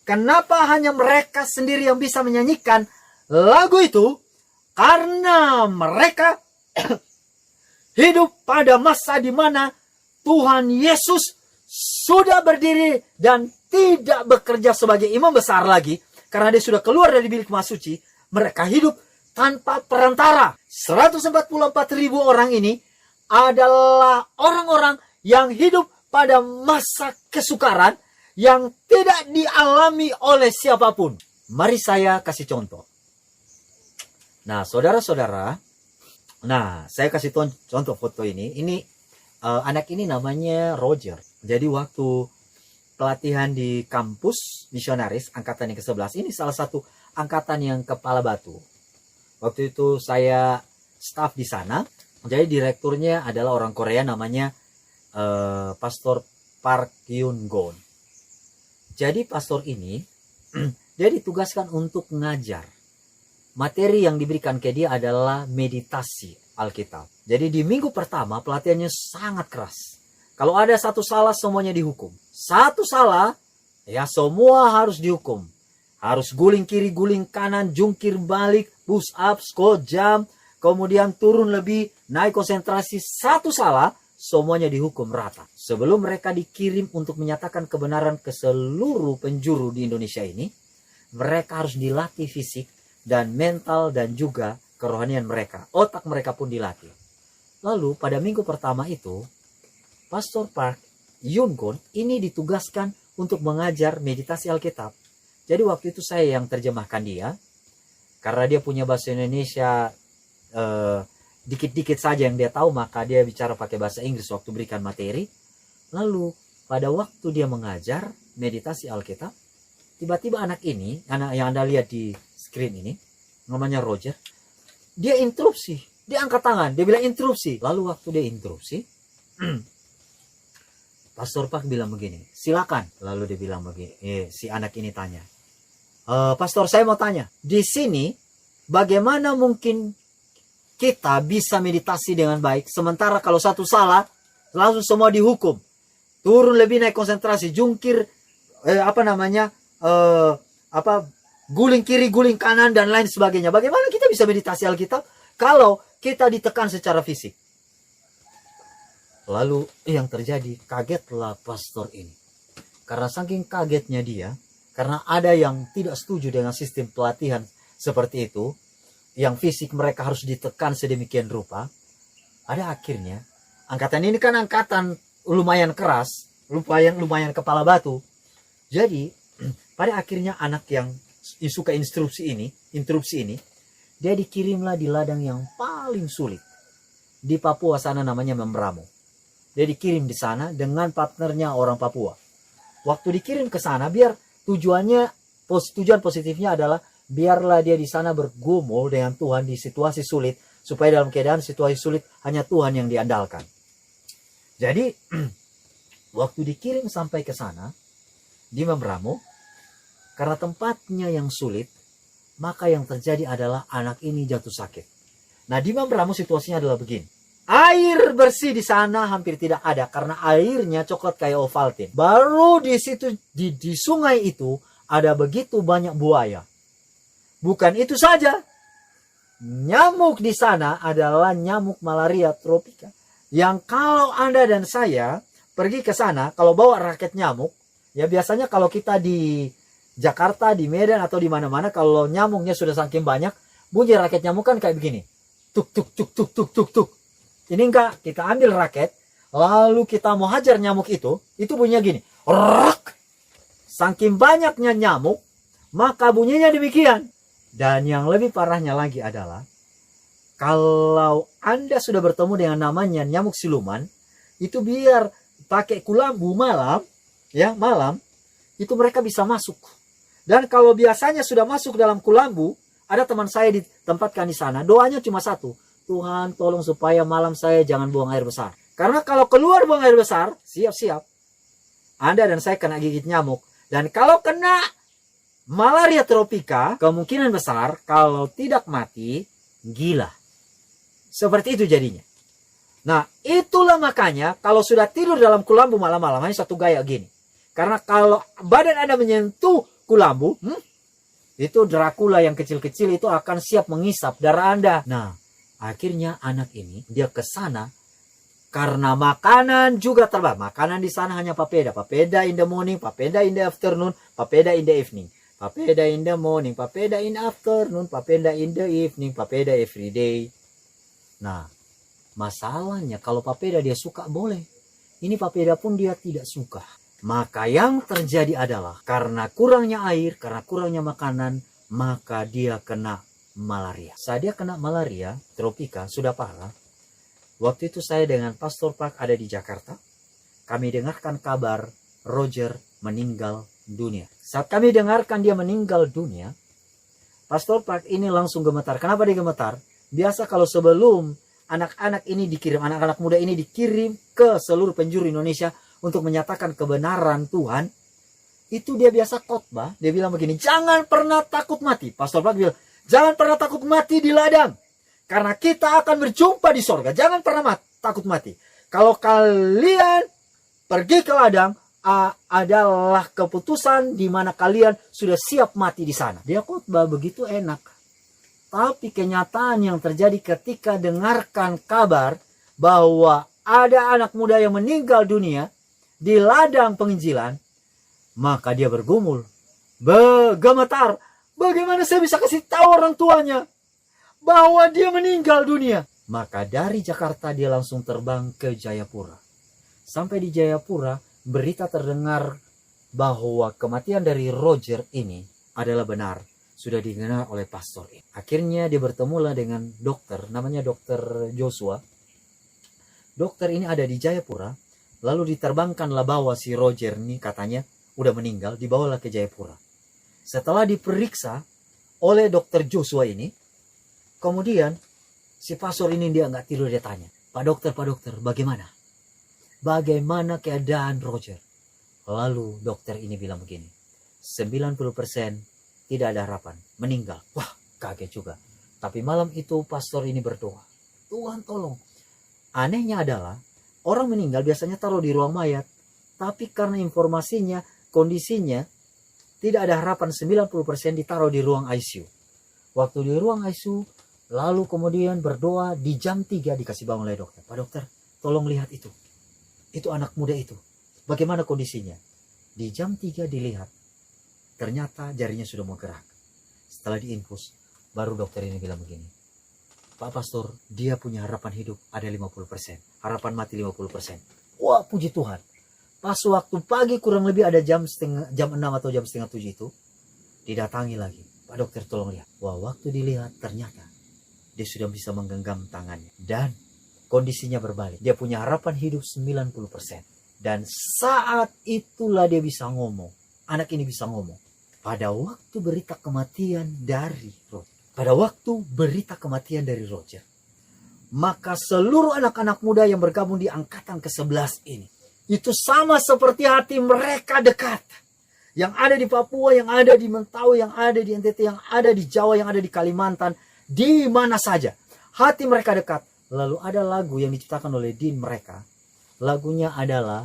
Kenapa hanya mereka sendiri yang bisa menyanyikan lagu itu? Karena mereka hidup pada masa di mana Tuhan Yesus sudah berdiri dan tidak bekerja sebagai imam besar lagi. Karena dia sudah keluar dari bilik Maha Suci. Mereka hidup tanpa perantara. 144.000 orang ini adalah orang-orang yang hidup pada masa kesukaran yang tidak dialami oleh siapapun. Mari saya kasih contoh. Nah, saudara-saudara, saya kasih contoh foto ini. Ini anak ini namanya Roger. Jadi waktu pelatihan di kampus misionaris angkatan yang ke-11, ini salah satu angkatan yang kepala batu. Waktu itu saya staf di sana. Jadi direkturnya adalah orang Korea, namanya Pastor Park Yun Gon. Jadi pastor ini dia ditugaskan untuk ngajar. Materi yang diberikan ke dia adalah meditasi Alkitab. Jadi di minggu pertama pelatihannya sangat keras. Kalau ada satu salah, semuanya dihukum. Satu salah, ya semua harus dihukum. Harus guling kiri, guling kanan, jungkir balik, push up, squat, jump, kemudian turun lebih, naik konsentrasi. Satu salah, semuanya dihukum rata. Sebelum mereka dikirim untuk menyatakan kebenaran ke seluruh penjuru di Indonesia ini, mereka harus dilatih fisik dan mental dan juga kerohanian mereka. Otak mereka pun dilatih. Lalu pada minggu pertama itu, Pastor Park Yun Gon ini ditugaskan untuk mengajar meditasi Alkitab. Jadi waktu itu saya yang terjemahkan dia. Karena dia punya bahasa Indonesia dikit-dikit saja yang dia tahu, maka dia bicara pakai bahasa Inggris waktu berikan materi. Lalu pada waktu dia mengajar meditasi Alkitab, tiba-tiba anak ini, anak yang Anda lihat di screen ini, namanya Roger, dia interupsi, dia angkat tangan, dia bilang interupsi. Lalu waktu dia interupsi, Pastor Park bilang begini, silakan. Lalu dia bilang begini, si anak ini tanya, Pastor, saya mau tanya, di sini bagaimana mungkin kita bisa meditasi dengan baik, sementara kalau satu salah langsung semua dihukum, turun lebih, naik konsentrasi, jungkir, guling kiri, guling kanan dan lain sebagainya. Bagaimana kita bisa meditasi Alkitab kalau kita ditekan secara fisik? Lalu yang terjadi, kagetlah pastor ini. Karena saking kagetnya dia, karena ada yang tidak setuju dengan sistem pelatihan seperti itu, yang fisik mereka harus ditekan sedemikian rupa. Ada akhirnya, angkatan ini kan angkatan lumayan keras, lumayan kepala batu. Jadi pada akhirnya anak yang suka interupsi ini, dia dikirimlah di ladang yang paling sulit. Di Papua sana namanya Membramo. Dia dikirim di sana dengan partnernya orang Papua. Waktu dikirim ke sana, biar tujuan positifnya adalah biarlah dia di sana bergumul dengan Tuhan di situasi sulit, supaya dalam keadaan situasi sulit hanya Tuhan yang diandalkan. Jadi waktu dikirim sampai ke sana di Membramo, karena tempatnya yang sulit, maka yang terjadi adalah anak ini jatuh sakit. Nah, di Membramo situasinya adalah begini. Air bersih di sana hampir tidak ada karena airnya coklat kayak Ovaltine. Baru di situ di sungai itu ada begitu banyak buaya. Bukan itu saja. Nyamuk di sana adalah nyamuk malaria tropika. Yang kalau Anda dan saya pergi ke sana, kalau bawa raket nyamuk, ya biasanya kalau kita di Jakarta, di Medan atau di mana-mana, kalau nyamuknya sudah saking banyak, bunyi raket nyamuk kan kayak begini. Tuk tuk tuk tuk tuk tuk tuk. Ini enggak, kita ambil raket, lalu kita mau hajar nyamuk itu bunyinya gini. Rak! Saking banyaknya nyamuk, maka bunyinya demikian. Dan yang lebih parahnya lagi adalah, kalau Anda sudah bertemu dengan namanya nyamuk siluman, itu biar pakai kulambu malam, itu mereka bisa masuk. Dan kalau biasanya sudah masuk dalam kulambu, ada teman saya ditempatkan di sana, doanya cuma satu. Tuhan tolong supaya malam saya jangan buang air besar. Karena kalau keluar buang air besar, siap-siap Anda dan saya kena gigit nyamuk. Dan kalau kena malaria tropika, kemungkinan besar kalau tidak mati, gila. Seperti itu jadinya. Nah, itulah makanya kalau sudah tidur dalam kulambu malam-malam, hanya satu gaya gini. Karena kalau badan Anda menyentuh kulambu, itu Dracula yang kecil-kecil itu akan siap mengisap darah Anda. Nah, akhirnya anak ini dia ke sana karena makanan juga terbatas. Makanan di sana hanya papeda. Papeda in the morning, papeda in the afternoon, papeda in the evening. Papeda in the morning, papeda in the afternoon, papeda in the evening, papeda every day. Nah, masalahnya kalau papeda dia suka boleh. Ini papeda pun dia tidak suka. Maka yang terjadi adalah karena kurangnya air, karena kurangnya makanan, maka dia kena malaria. Saat dia kena malaria, tropika, sudah parah. Waktu itu saya dengan Pastor Park ada di Jakarta. Kami dengarkan kabar Roger meninggal dunia. Saat kami dengarkan dia meninggal dunia, Pastor Park ini langsung gemetar. Kenapa dia gemetar? Biasa kalau sebelum anak-anak ini dikirim, anak-anak muda ini dikirim ke seluruh penjuru Indonesia untuk menyatakan kebenaran Tuhan, itu dia biasa khotbah. Dia bilang begini, jangan pernah takut mati. Pastor Park bilang, jangan pernah takut mati di ladang, karena kita akan berjumpa di sorga. Jangan pernah takut mati. Kalau kalian pergi ke ladang, adalah keputusan di mana kalian sudah siap mati di sana. Dia khotbah begitu enak. Tapi kenyataan yang terjadi ketika dengarkan kabar bahwa ada anak muda yang meninggal dunia di ladang penginjilan, maka dia bergumul, gemetar. Bagaimana saya bisa kasih tahu orang tuanya bahwa dia meninggal dunia? Maka dari Jakarta dia langsung terbang ke Jayapura. Sampai di Jayapura, berita terdengar bahwa kematian dari Roger ini adalah benar. Sudah didengar oleh pastor ini. Akhirnya dia bertemulah dengan dokter, namanya dokter Joshua. Dokter ini ada di Jayapura. Lalu diterbangkanlah bawa si Roger ini, katanya udah meninggal, dibawalah ke Jayapura. Setelah diperiksa oleh dokter Joshua ini, kemudian si pastor ini dia nggak tidur, dia tanya, Pak dokter, bagaimana? Bagaimana keadaan Roger? Lalu dokter ini bilang begini, 90% tidak ada harapan, meninggal. Wah, kaget juga. Tapi malam itu pastor ini berdoa, Tuhan tolong. Anehnya adalah, orang meninggal biasanya taruh di ruang mayat. Tapi karena informasinya, kondisinya, tidak ada harapan, 90% ditaruh di ruang ICU. Waktu di ruang ICU, lalu kemudian berdoa di jam 3 dikasih bangun oleh dokter. Pak dokter, tolong lihat itu. Itu anak muda itu. Bagaimana kondisinya? Di jam 3 dilihat. Ternyata jarinya sudah mau gerak. Setelah diinfus, baru dokter ini bilang begini, Pak Pastor, dia punya harapan hidup ada 50%. Harapan mati 50%. Wah, puji Tuhan. Pas waktu pagi kurang lebih ada jam 6 atau jam setengah 7 itu, didatangi lagi. Pak dokter tolong lihat. Wah, waktu dilihat ternyata dia sudah bisa menggenggam tangannya. Dan kondisinya berbalik. Dia punya harapan hidup 90%. Dan saat itulah dia bisa ngomong. Anak ini bisa ngomong. Pada waktu berita kematian dari Roger. Maka seluruh anak-anak muda yang bergabung di angkatan ke-11 ini, itu sama seperti hati mereka dekat. Yang ada di Papua, yang ada di Mentawai, yang ada di NTT, yang ada di Jawa, yang ada di Kalimantan, di mana saja. Hati mereka dekat. Lalu ada lagu yang diciptakan oleh Din mereka. Lagunya adalah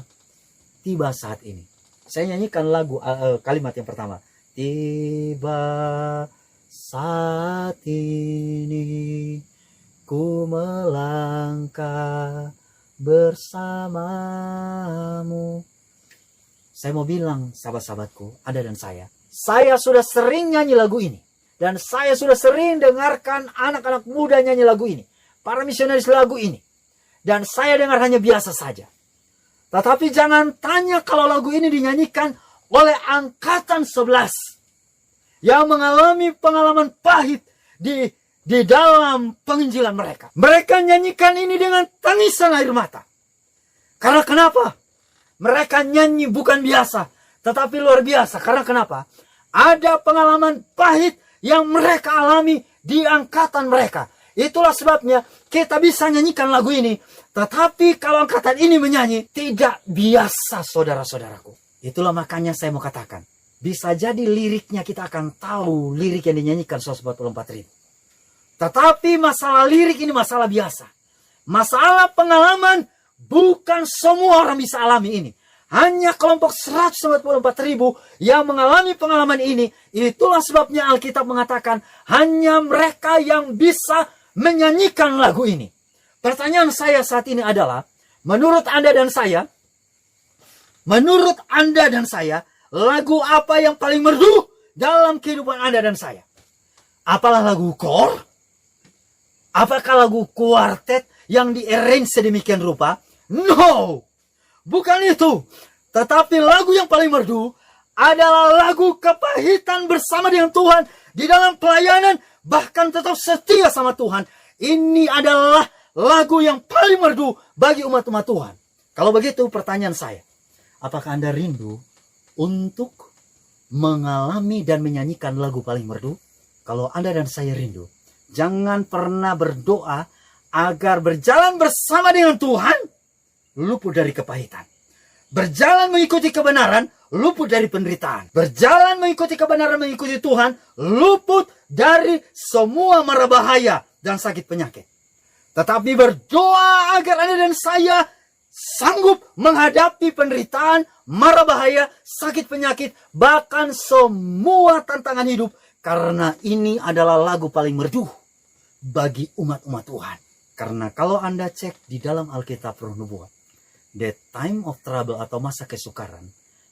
Tiba Saat Ini. Saya nyanyikan lagu kalimat yang pertama. Tiba saat ini ku melangkah bersamamu. Saya mau bilang sahabat-sahabatku, Anda dan saya sudah sering nyanyi lagu ini. Dan saya sudah sering dengarkan anak-anak muda nyanyi lagu ini. Para misionaris lagu ini. Dan saya dengar hanya biasa saja. Tetapi jangan tanya kalau lagu ini dinyanyikan oleh angkatan 11 yang mengalami pengalaman pahit di dalam penginjilan mereka. Mereka nyanyikan ini dengan tangisan air mata. Karena kenapa? Mereka nyanyi bukan biasa, tetapi luar biasa. Karena kenapa? Ada pengalaman pahit yang mereka alami di angkatan mereka. Itulah sebabnya kita bisa nyanyikan lagu ini. Tetapi kalau angkatan ini menyanyi, tidak biasa saudara-saudaraku. Itulah makanya saya mau katakan. Bisa jadi liriknya kita akan tahu lirik yang dinyanyikan 144.000. Tetapi masalah lirik ini masalah biasa. Masalah pengalaman bukan semua orang bisa alami ini. Hanya kelompok 144.000 yang mengalami pengalaman ini. Itulah sebabnya Alkitab mengatakan hanya mereka yang bisa menyanyikan lagu ini. Pertanyaan saya saat ini adalah, menurut Anda dan saya, lagu apa yang paling merdu dalam kehidupan Anda dan saya? Apalah lagu kor? Apakah lagu kuartet yang di-arrange sedemikian rupa? No! Bukan itu. Tetapi lagu yang paling merdu adalah lagu kepahitan bersama dengan Tuhan di dalam pelayanan, bahkan tetap setia sama Tuhan. Ini adalah lagu yang paling merdu bagi umat-umat Tuhan. Kalau begitu pertanyaan saya, apakah Anda rindu untuk mengalami dan menyanyikan lagu paling merdu? Kalau Anda dan saya rindu, jangan pernah berdoa agar berjalan bersama dengan Tuhan luput dari kepahitan. Berjalan mengikuti kebenaran, luput dari penderitaan. Berjalan mengikuti kebenaran, mengikuti Tuhan, luput dari semua mara bahaya dan sakit penyakit. Tetapi berdoa agar Anda dan saya sanggup menghadapi penderitaan, mara bahaya, sakit penyakit, bahkan semua tantangan hidup. Karena ini adalah lagu paling merdu bagi umat-umat Tuhan. Karena kalau Anda cek di dalam Alkitab Roh Nubuat, the time of trouble atau masa kesukaran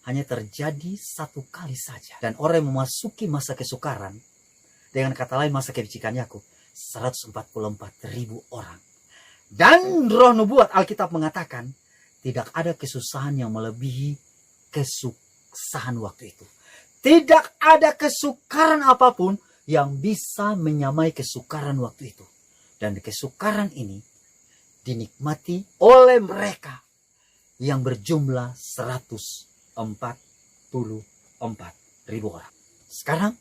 hanya terjadi satu kali saja. Dan orang yang memasuki masa kesukaran, dengan kata lain masa kebijikan Yakub, 144.000 orang. Dan Roh Nubuat Alkitab mengatakan, tidak ada kesusahan yang melebihi kesusahan waktu itu. Tidak ada kesukaran apapun yang bisa menyamai kesukaran waktu itu. Dan kesukaran ini dinikmati oleh mereka yang berjumlah 144.000 orang. Sekarang,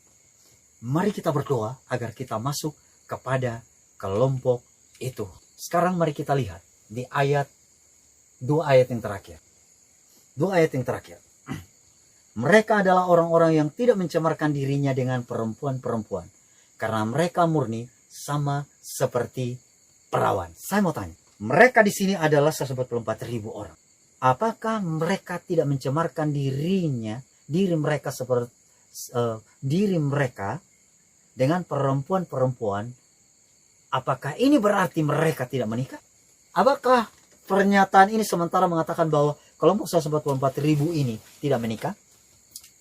mari kita berdoa agar kita masuk kepada kelompok itu. Sekarang mari kita lihat di dua ayat yang terakhir. Dua ayat yang terakhir. Mereka adalah orang-orang yang tidak mencemarkan dirinya dengan perempuan-perempuan, karena mereka murni sama seperti perawan. Saya mau tanya, mereka di sini adalah 144.000 orang. Apakah mereka tidak mencemarkan diri mereka dengan perempuan-perempuan? Apakah ini berarti mereka tidak menikah? Apakah pernyataan ini sementara mengatakan bahwa kelompok 144.000 ini tidak menikah?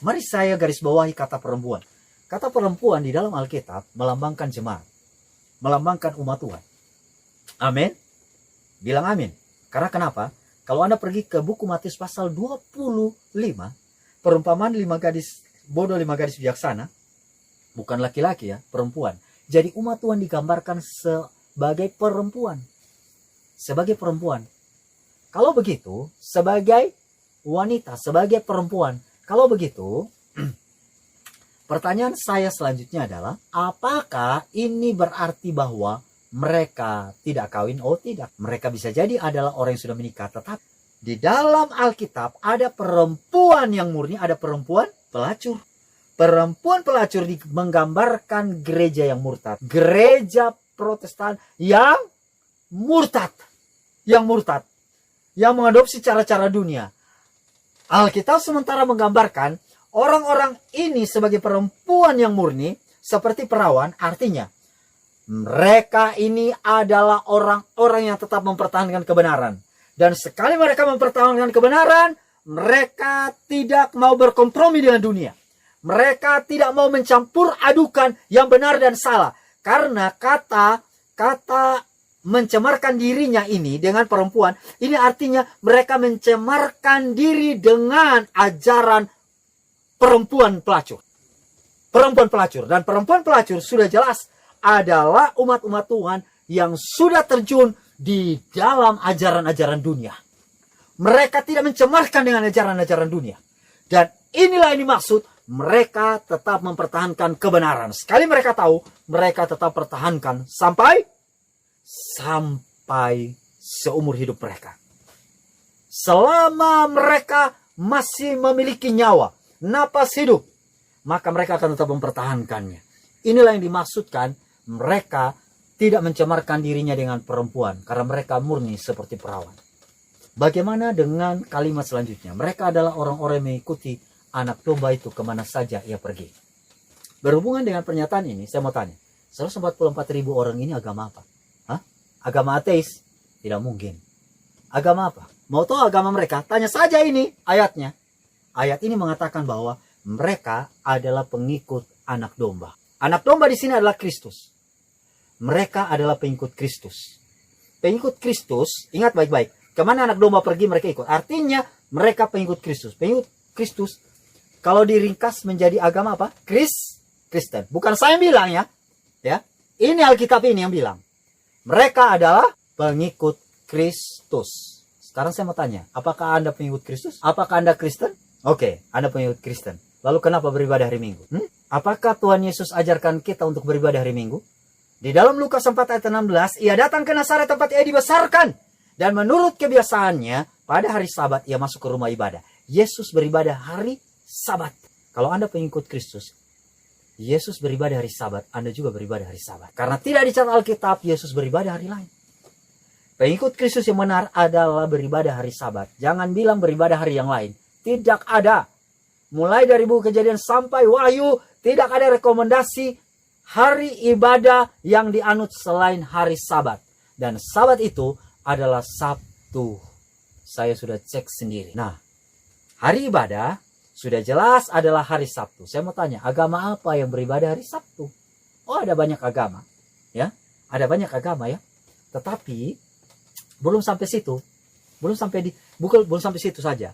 Mari saya garis bawahi kata perempuan. Kata perempuan di dalam Alkitab melambangkan jemaat, melambangkan umat Tuhan. Amin. Bilang amin. Karena kenapa? Kalau Anda pergi ke buku Matius pasal 25, perumpamaan 5 gadis bodoh 5 gadis bijaksana, bukan laki-laki ya, perempuan. Jadi umat Tuhan digambarkan sebagai perempuan. Sebagai perempuan. Kalau begitu, sebagai wanita, sebagai perempuan. Kalau begitu, pertanyaan saya selanjutnya adalah, apakah ini berarti bahwa mereka tidak kawin? Oh tidak. Mereka bisa jadi adalah orang yang sudah menikah. Tetapi di dalam Alkitab ada perempuan yang murni, ada perempuan pelacur. Perempuan pelacur menggambarkan gereja yang murtad. Gereja Protestan yang murtad. Yang murtad. Yang mengadopsi cara-cara dunia. Alkitab sementara menggambarkan orang-orang ini sebagai perempuan yang murni seperti perawan. Artinya mereka ini adalah orang-orang yang tetap mempertahankan kebenaran. Dan sekali mereka mempertahankan kebenaran, mereka tidak mau berkompromi dengan dunia. Mereka tidak mau mencampur adukan yang benar dan salah. Karena kata mencemarkan dirinya ini dengan perempuan, ini artinya mereka mencemarkan diri dengan ajaran perempuan pelacur. Perempuan pelacur. Dan perempuan pelacur sudah jelas adalah umat-umat Tuhan yang sudah terjun di dalam ajaran-ajaran dunia. Mereka tidak mencemarkan dengan ajaran-ajaran dunia. Dan inilah yang dimaksud, mereka tetap mempertahankan kebenaran. Sekali mereka tahu, mereka tetap pertahankan sampai seumur hidup mereka. Selama mereka masih memiliki nyawa, napas hidup, maka mereka akan tetap mempertahankannya. Inilah yang dimaksudkan, mereka tidak mencemarkan dirinya dengan perempuan, karena mereka murni seperti perawan. Bagaimana dengan kalimat selanjutnya? Mereka adalah orang-orang yang mengikuti anak domba itu kemana saja ia pergi. Berhubungan dengan pernyataan ini, saya mau tanya, 144.000 orang ini agama apa? Hah? Agama ateis? Tidak mungkin. Agama apa? Mau tahu agama mereka? Tanya saja ini ayatnya. Ayat ini mengatakan bahwa mereka adalah pengikut anak domba. Anak domba di sini adalah Kristus. Mereka adalah pengikut Kristus. Pengikut Kristus, ingat baik-baik. Kemana anak domba pergi mereka ikut. Artinya mereka pengikut Kristus. Pengikut Kristus kalau diringkas menjadi agama apa? Kristen. Bukan saya yang bilang ya. Ini Alkitab ini yang bilang. Mereka adalah pengikut Kristus. Sekarang saya mau tanya, apakah Anda pengikut Kristus? Apakah Anda Kristen? Oke, Anda pengikut Kristen. Lalu kenapa beribadah hari Minggu? Apakah Tuhan Yesus ajarkan kita untuk beribadah hari Minggu? Di dalam Lukas 4 ayat 16, ia datang ke Nazaret tempat ia dibesarkan. Dan menurut kebiasaannya, pada hari Sabat ia masuk ke rumah ibadah. Yesus beribadah hari Sabat. Kalau Anda pengikut Kristus, Yesus beribadah hari Sabat, Anda juga beribadah hari Sabat. Karena tidak dicatat Alkitab, Yesus beribadah hari lain. Pengikut Kristus yang benar adalah beribadah hari Sabat. Jangan bilang beribadah hari yang lain. Tidak ada. Mulai dari buku Kejadian sampai Wahyu, tidak ada rekomendasi hari ibadah yang dianut selain hari Sabat. Dan Sabat itu adalah Sabtu. Saya sudah cek sendiri. Nah, hari ibadah sudah jelas adalah hari Sabtu. Saya mau tanya, agama apa yang beribadah hari Sabtu? Oh, ada banyak agama. Ya, ada banyak agama ya. Tetapi belum sampai situ. Belum sampai situ saja.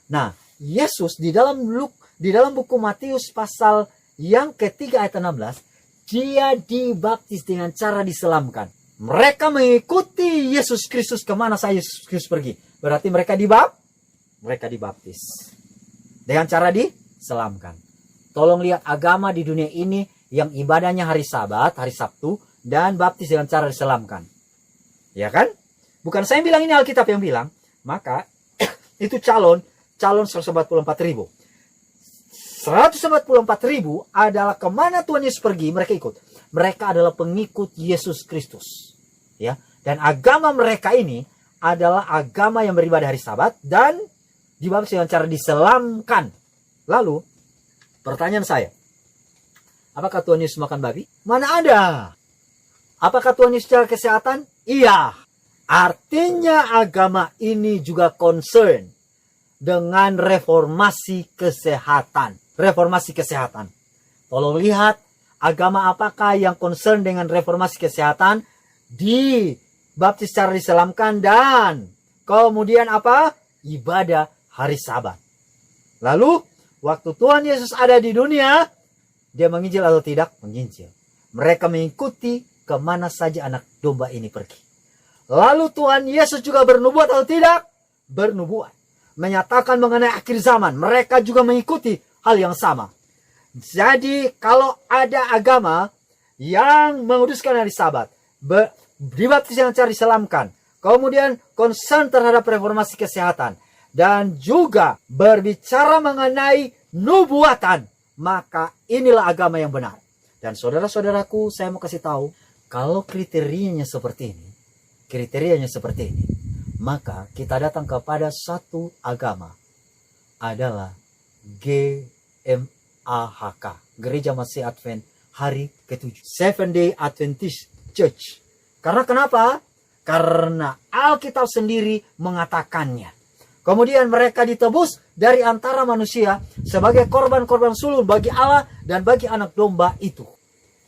Nah, Yesus di dalam buku Matius pasal yang ketiga ayat 16, dia dibaptis dengan cara diselamkan. Mereka mengikuti Yesus Kristus kemana saja Yesus Kristus pergi. Berarti mereka dibaptis. Dengan cara diselamkan. Tolong lihat agama di dunia ini yang ibadahnya hari Sabat, hari Sabtu, dan baptis dengan cara diselamkan. Ya kan? Bukan saya yang bilang, ini Alkitab yang bilang. Maka itu calon 144.000. 144.000 adalah kemana Tuhan Yesus pergi, mereka ikut. Mereka adalah pengikut Yesus Kristus. Ya, dan agama mereka ini adalah agama yang beribadah hari Sabat dan dibaptis dengan cara diselamkan. Lalu, pertanyaan saya, apakah Tuhan Yesus makan babi? Mana ada? Apakah Tuhan Yesus secara kesehatan? Iya. Artinya agama ini juga concern dengan reformasi kesehatan. Reformasi kesehatan. Tolong lihat agama apakah yang concern dengan reformasi kesehatan, dibaptis secara diselamkan, dan kemudian apa? Ibadah hari Sabat. Lalu, waktu Tuhan Yesus ada di dunia, dia menginjil atau tidak? Menginjil. Mereka mengikuti kemana saja anak domba ini pergi. Lalu Tuhan Yesus juga bernubuat atau tidak? Bernubuat. Menyatakan mengenai akhir zaman. Mereka juga mengikuti hal yang sama. Jadi kalau ada agama yang menguduskan hari Sabat, dibaptis dengan cara diselamkan, kemudian concern terhadap reformasi kesehatan, dan juga berbicara mengenai nubuatan, maka inilah agama yang benar. Dan saudara-saudaraku, saya mau kasih tahu, kalau kriterianya seperti ini, maka kita datang kepada satu agama, adalah GMAHK, Gereja Masih Advent Hari ke-7, Seventh Day Adventist Church. Karena kenapa? Karena Alkitab sendiri mengatakannya. Kemudian mereka ditebus dari antara manusia sebagai korban-korban sulung bagi Allah dan bagi anak domba itu.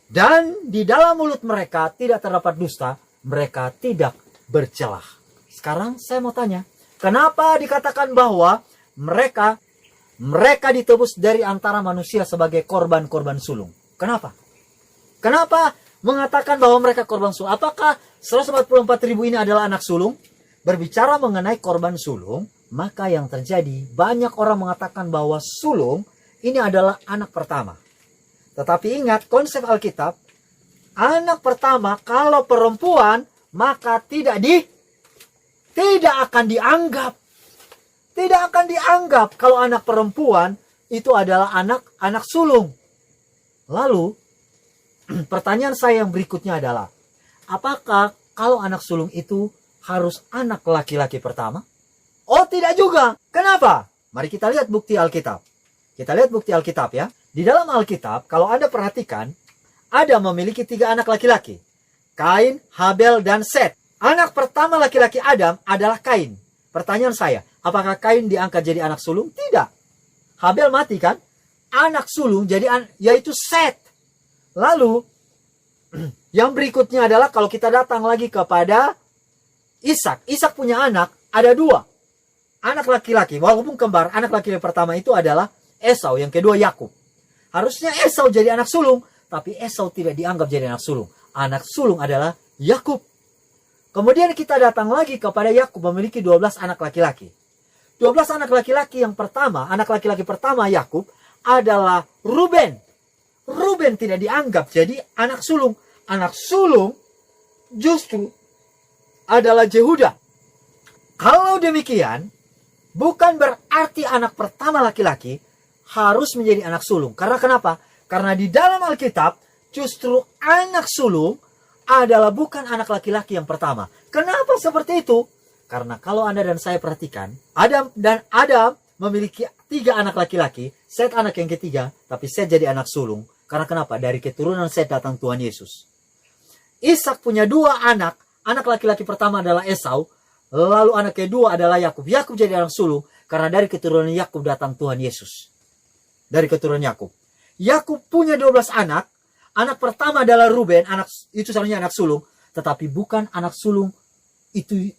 Dan di dalam mulut mereka tidak terdapat dusta, mereka tidak bercelah. Sekarang saya mau tanya, kenapa dikatakan bahwa mereka ditebus dari antara manusia sebagai korban-korban sulung? Kenapa? Kenapa mengatakan bahwa mereka korban sulung? Apakah 144.000 ini adalah anak sulung? Berbicara mengenai korban sulung, maka yang terjadi banyak orang mengatakan bahwa sulung ini adalah anak pertama. Tetapi ingat konsep Alkitab, anak pertama kalau perempuan maka tidak akan dianggap. Tidak akan dianggap kalau anak perempuan itu adalah anak sulung. Lalu pertanyaan saya yang berikutnya adalah, apakah kalau anak sulung itu harus anak laki-laki pertama? Oh, tidak juga. Kenapa? Mari kita lihat bukti Alkitab. Kita lihat bukti Alkitab ya. Di dalam Alkitab, kalau Anda perhatikan, Adam memiliki 3 anak laki-laki. Kain, Habel, dan Set. Anak pertama laki-laki Adam adalah Kain. Pertanyaan saya, apakah Kain diangkat jadi anak sulung? Tidak. Habel mati kan? Anak sulung yaitu Set. Lalu, yang berikutnya adalah kalau kita datang lagi kepada Ishak. Ishak punya anak, ada 2. Anak laki-laki, walaupun kembar, anak laki-laki pertama itu adalah Esau, yang kedua Yakub. Harusnya Esau jadi anak sulung, tapi Esau tidak dianggap jadi anak sulung. Anak sulung adalah Yakub. Kemudian kita datang lagi kepada Yakub memiliki 12 anak laki-laki. 12 anak laki-laki yang pertama, anak laki-laki pertama Yakub adalah Ruben. Ruben tidak dianggap jadi anak sulung. Anak sulung justru adalah Yehuda. Kalau demikian, bukan berarti anak pertama laki-laki harus menjadi anak sulung. Karena kenapa? Karena di dalam Alkitab, justru anak sulung adalah bukan anak laki-laki yang pertama. Kenapa seperti itu? Karena kalau Anda dan saya perhatikan, Adam memiliki 3 anak laki-laki, Set anak yang ketiga, tapi Set jadi anak sulung. Karena kenapa? Dari keturunan Set datang Tuhan Yesus. Ishak punya 2 anak. Anak laki-laki pertama adalah Esau, lalu anak kedua adalah Yakub. Yakub jadi anak sulung karena dari keturunan Yakub datang Tuhan Yesus. Dari keturunan Yakub. Yakub punya 12 anak. Anak pertama adalah Ruben, itu seharusnya anak sulung, tetapi bukan anak sulung itu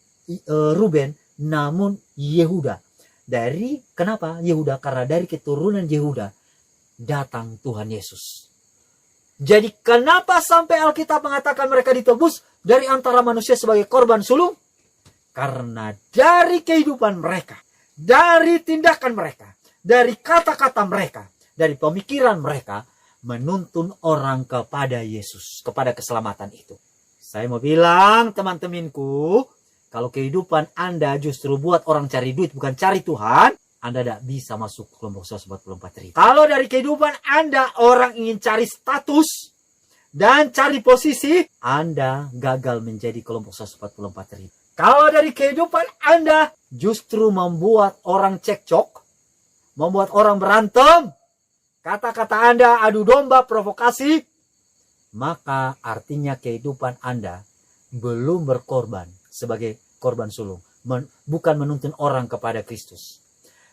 Ruben, namun Yehuda. Kenapa Yehuda? Karena dari keturunan Yehuda datang Tuhan Yesus. Jadi kenapa sampai Alkitab mengatakan mereka ditebus dari antara manusia sebagai korban sulung? Karena dari kehidupan mereka, dari tindakan mereka, dari kata-kata mereka, dari pemikiran mereka, menuntun orang kepada Yesus, kepada keselamatan itu. Saya mau bilang teman-temanku, kalau kehidupan Anda justru buat orang cari duit bukan cari Tuhan, Anda tidak bisa masuk kelompok 144.000. Kalau dari kehidupan Anda orang ingin cari status dan cari posisi, Anda gagal menjadi kelompok 144.000. Kalau dari kehidupan Anda justru membuat orang cekcok, membuat orang berantem, kata-kata Anda adu domba, provokasi, maka artinya kehidupan Anda belum berkorban sebagai korban sulung, bukan menuntun orang kepada Kristus.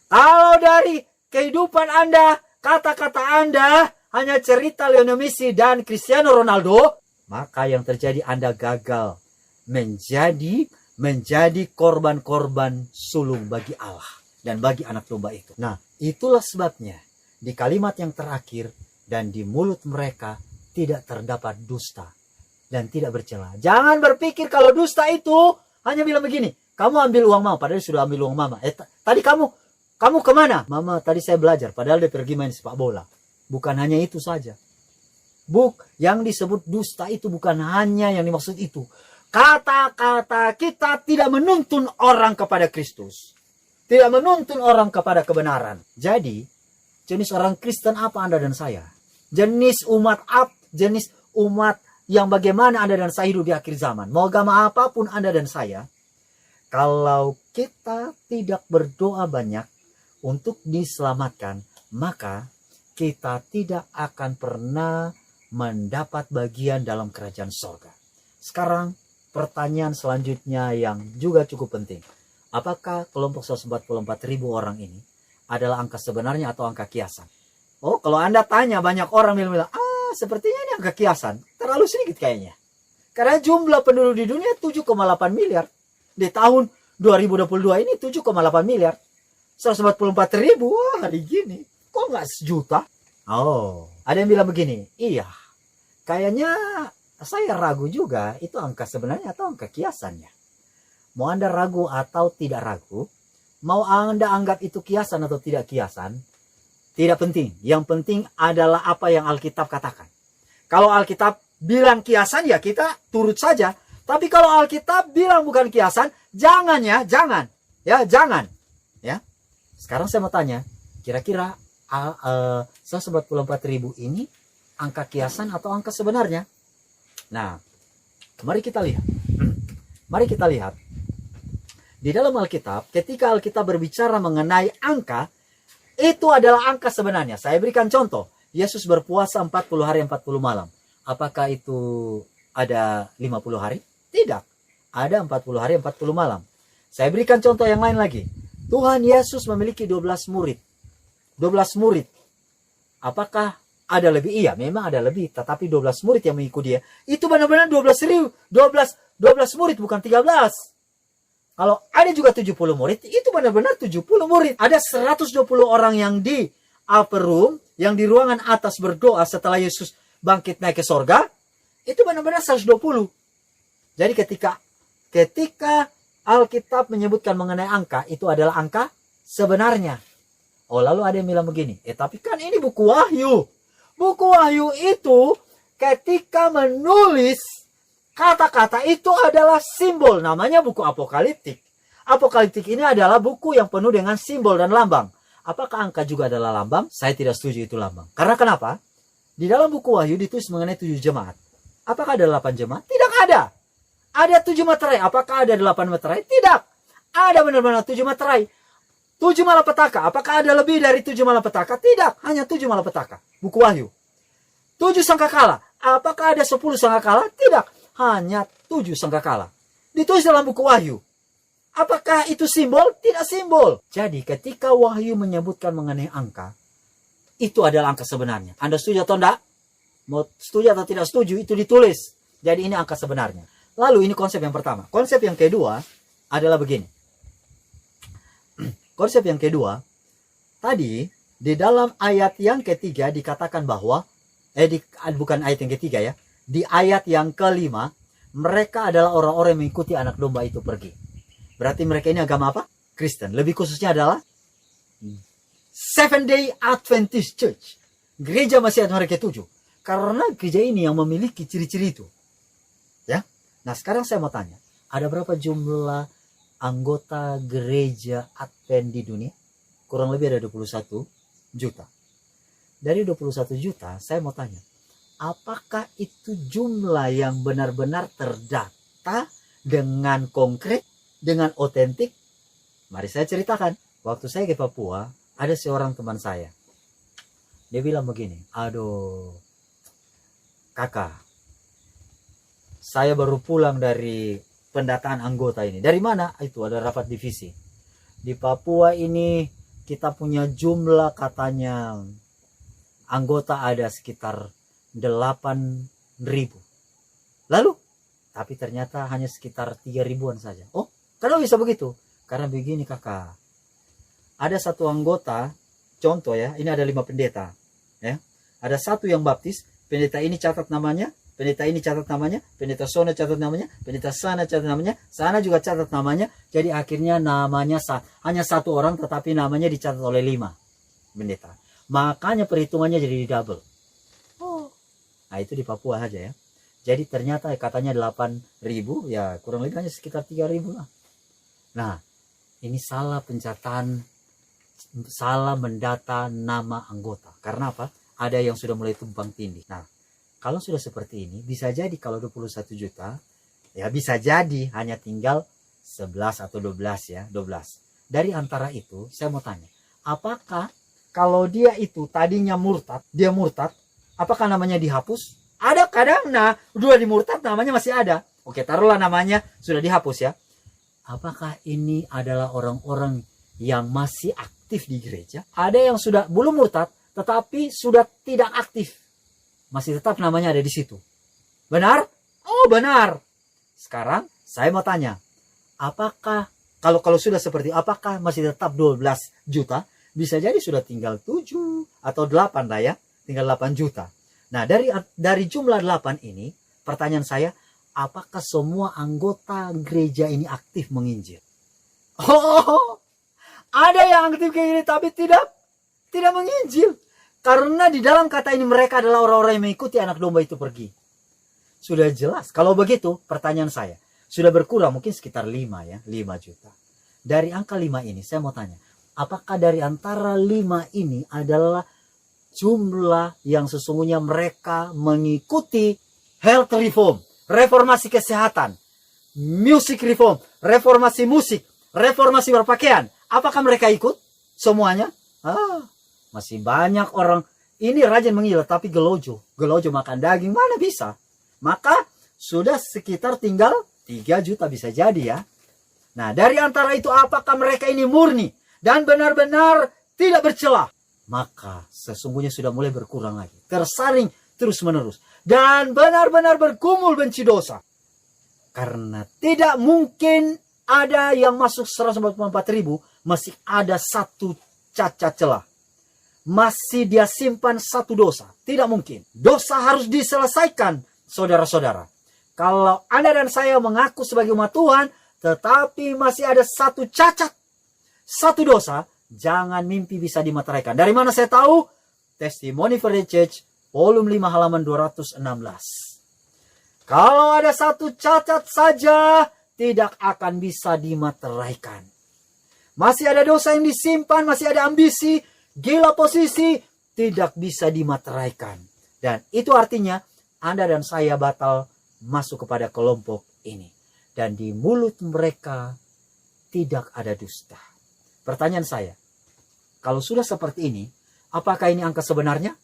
Kalau dari kehidupan Anda, kata-kata Anda hanya cerita Lionel Messi dan Cristiano Ronaldo, maka yang terjadi Anda gagal menjadi korban-korban sulung bagi Allah dan bagi anak domba itu. Nah, itulah sebabnya di kalimat yang terakhir, dan di mulut mereka tidak terdapat dusta dan tidak bercela. Jangan berpikir kalau dusta itu hanya bilang begini, kamu ambil uang mama, padahal sudah ambil uang mama. Tadi kamu kemana? Mama, tadi saya belajar, padahal dia pergi main sepak bola. Bukan hanya itu saja. Yang disebut dusta itu bukan hanya yang dimaksud itu. Kata-kata kita tidak menuntun orang kepada Kristus. Tidak menuntun orang kepada kebenaran. Jadi, jenis orang Kristen apa Anda dan saya? Jenis umat yang bagaimana Anda dan saya hidup di akhir zaman. Mau agama apapun Anda dan saya, kalau kita tidak berdoa banyak untuk diselamatkan, maka kita tidak akan pernah mendapat bagian dalam kerajaan sorga. Sekarang pertanyaan selanjutnya yang juga cukup penting. Apakah kelompok 144.000 orang ini adalah angka sebenarnya atau angka kiasan? Oh, kalau Anda tanya, banyak orang bilang, sepertinya ini angka kiasan. Terlalu sedikit kayaknya. Karena jumlah penduduk di dunia 7,8 miliar. Di tahun 2022 ini 7,8 miliar. 144.000, wah hari gini. Kok nggak sejuta? Oh, ada yang bilang begini, iya. Kayaknya saya ragu juga, itu angka sebenarnya atau angka kiasannya. Mau Anda ragu atau tidak ragu, mau Anda anggap itu kiasan atau tidak kiasan, tidak penting. Yang penting adalah apa yang Alkitab katakan. Kalau Alkitab bilang kiasan, ya kita turut saja. Tapi kalau Alkitab bilang bukan kiasan, jangan ya, jangan. Ya, jangan. Ya. Sekarang saya mau tanya, kira-kira 144.000 ini angka kiasan atau angka sebenarnya? Nah, mari kita lihat. Mari kita lihat. Di dalam Alkitab, ketika Alkitab berbicara mengenai angka, itu adalah angka sebenarnya. Saya berikan contoh. Yesus berpuasa 40 hari 40 malam. Apakah itu ada 50 hari? Tidak. Ada 40 hari 40 malam. Saya berikan contoh yang lain lagi. Tuhan Yesus memiliki 12 murid. 12 murid. Apakah ada lebih? Iya, memang ada lebih. Tetapi 12 murid yang mengikuti dia. Itu benar-benar 12 murid, bukan 13. Kalau ada juga 70 murid, itu benar-benar 70 murid. Ada 120 orang yang di upper room, yang di ruangan atas berdoa setelah Yesus bangkit naik ke sorga. Itu benar-benar 120. Jadi ketika Alkitab menyebutkan mengenai angka, itu adalah angka sebenarnya. Oh, lalu ada yang bilang begini, tapi kan ini buku Wahyu. Buku Wahyu itu ketika menulis kata-kata itu adalah simbol. Namanya buku apokaliptik. Apokaliptik ini adalah buku yang penuh dengan simbol dan lambang. Apakah angka juga adalah lambang? Saya tidak setuju itu lambang. Karena kenapa? Di dalam buku Wahyu ditulis mengenai 7 jemaat. Apakah ada 8 jemaat? Tidak ada. Ada 7 materai. Apakah ada 8 materai? Tidak. Ada benar-benar 7 materai. 7 malapetaka. Apakah ada lebih dari 7 malapetaka? Tidak. Hanya 7 malapetaka. Buku Wahyu. 7 sangkakala. Apakah ada 10 sangkakala? Tidak. Hanya 7 sangkakala. Ditulis dalam buku Wahyu. Apakah itu simbol? Tidak simbol. Jadi ketika Wahyu menyebutkan mengenai angka, itu adalah angka sebenarnya. Anda setuju atau tidak? Mau setuju atau tidak setuju, itu ditulis. Jadi ini angka sebenarnya. Lalu ini konsep yang pertama. Konsep yang kedua adalah begini. Konsep yang kedua, tadi di dalam ayat yang ketiga dikatakan bahwa, bukan ayat yang ketiga ya, di ayat yang kelima, mereka adalah orang-orang yang mengikuti anak domba itu pergi. Berarti mereka ini agama apa? Kristen. Lebih khususnya adalah Seventh Day Adventist Church. Gereja Masihat hari ke-7. Karena gereja ini yang memiliki ciri-ciri itu. Ya. Nah, sekarang saya mau tanya, ada berapa jumlah anggota gereja Advent di dunia? Kurang lebih ada 21 juta. Dari 21 juta, saya mau tanya, apakah itu jumlah yang benar-benar terdata dengan konkret, dengan otentik? Mari saya ceritakan. Waktu saya ke Papua, ada seorang teman saya. Dia bilang begini, aduh, kakak, saya baru pulang dari pendataan anggota ini. Dari mana? Itu ada rapat divisi. Di Papua ini kita punya jumlah katanya anggota ada sekitar 8.000. Lalu? Tapi ternyata hanya sekitar 3.000-an saja. Oh, kenapa bisa begitu? Karena begini kakak. Ada satu anggota, contoh ya, ini ada 5 pendeta. Ya. Ada satu yang baptis, pendeta ini catat namanya, pendeta ini catat namanya, pendeta sana catat namanya, pendeta sana catat namanya, sana juga catat namanya. Jadi akhirnya namanya hanya satu orang tetapi namanya dicatat oleh 5 pendeta. Makanya perhitungannya jadi double. Oh. Nah itu di Papua aja ya. Jadi ternyata katanya 8.000, ya kurang lebih hanya sekitar 3.000 lah. Nah ini salah pencatatan, salah mendata nama anggota. Karena apa? Ada yang sudah mulai tumpang tindih. Nah kalau sudah seperti ini, bisa jadi kalau 21 juta, ya bisa jadi hanya tinggal 11 atau 12 ya, 12. Dari antara itu, saya mau tanya, apakah kalau dia itu tadinya murtad, dia murtad, apakah namanya dihapus? Ada kadang, nah, udah di murtad namanya masih ada. Oke, taruhlah namanya sudah dihapus ya. Apakah ini adalah orang-orang yang masih aktif di gereja? Ada yang sudah belum murtad, tetapi sudah tidak aktif. Masih tetap namanya ada di situ. Benar? Oh, benar. Sekarang saya mau tanya, apakah kalau sudah seperti apakah masih tetap 12 juta? Bisa jadi sudah tinggal 7 atau 8 lah ya, tinggal 8 juta. Nah, dari jumlah 8 ini, pertanyaan saya, apakah semua anggota gereja ini aktif menginjil? Oh, ada yang aktif kayak gini tapi tidak menginjil. Karena di dalam kata ini mereka adalah orang-orang yang mengikuti anak domba itu pergi. Sudah jelas. Kalau begitu, pertanyaan saya, sudah berkurang mungkin sekitar 5 ya, 5 juta. Dari angka 5 ini, saya mau tanya, apakah dari antara 5 ini adalah jumlah yang sesungguhnya mereka mengikuti health reform, reformasi kesehatan, music reform, reformasi musik, reformasi berpakaian. Apakah mereka ikut semuanya? Masih banyak orang ini rajin mengilat tapi gelojo makan daging, mana bisa. Maka sudah sekitar tinggal 3 juta bisa jadi ya. Nah, dari antara itu apakah mereka ini murni dan benar-benar tidak bercelah? Maka sesungguhnya sudah mulai berkurang lagi, tersaring terus menerus, dan benar-benar bergumul benci dosa. Karena tidak mungkin ada yang masuk 144.000 masih ada satu cacat celah. Masih dia simpan satu dosa. Tidak mungkin. Dosa harus diselesaikan, saudara-saudara. Kalau Anda dan saya mengaku sebagai umat Tuhan, tetapi masih ada satu cacat, satu dosa, jangan mimpi bisa dimateraikan. Dari mana saya tahu? Testimony for the Church, volume 5 halaman 216. Kalau ada satu cacat saja, tidak akan bisa dimateraikan. Masih ada dosa yang disimpan, masih ada ambisi, gila posisi, tidak bisa dimateraikan. Dan itu artinya Anda dan saya batal masuk kepada kelompok ini. Dan di mulut mereka tidak ada dusta. Pertanyaan saya, kalau sudah seperti ini, apakah ini angka sebenarnya?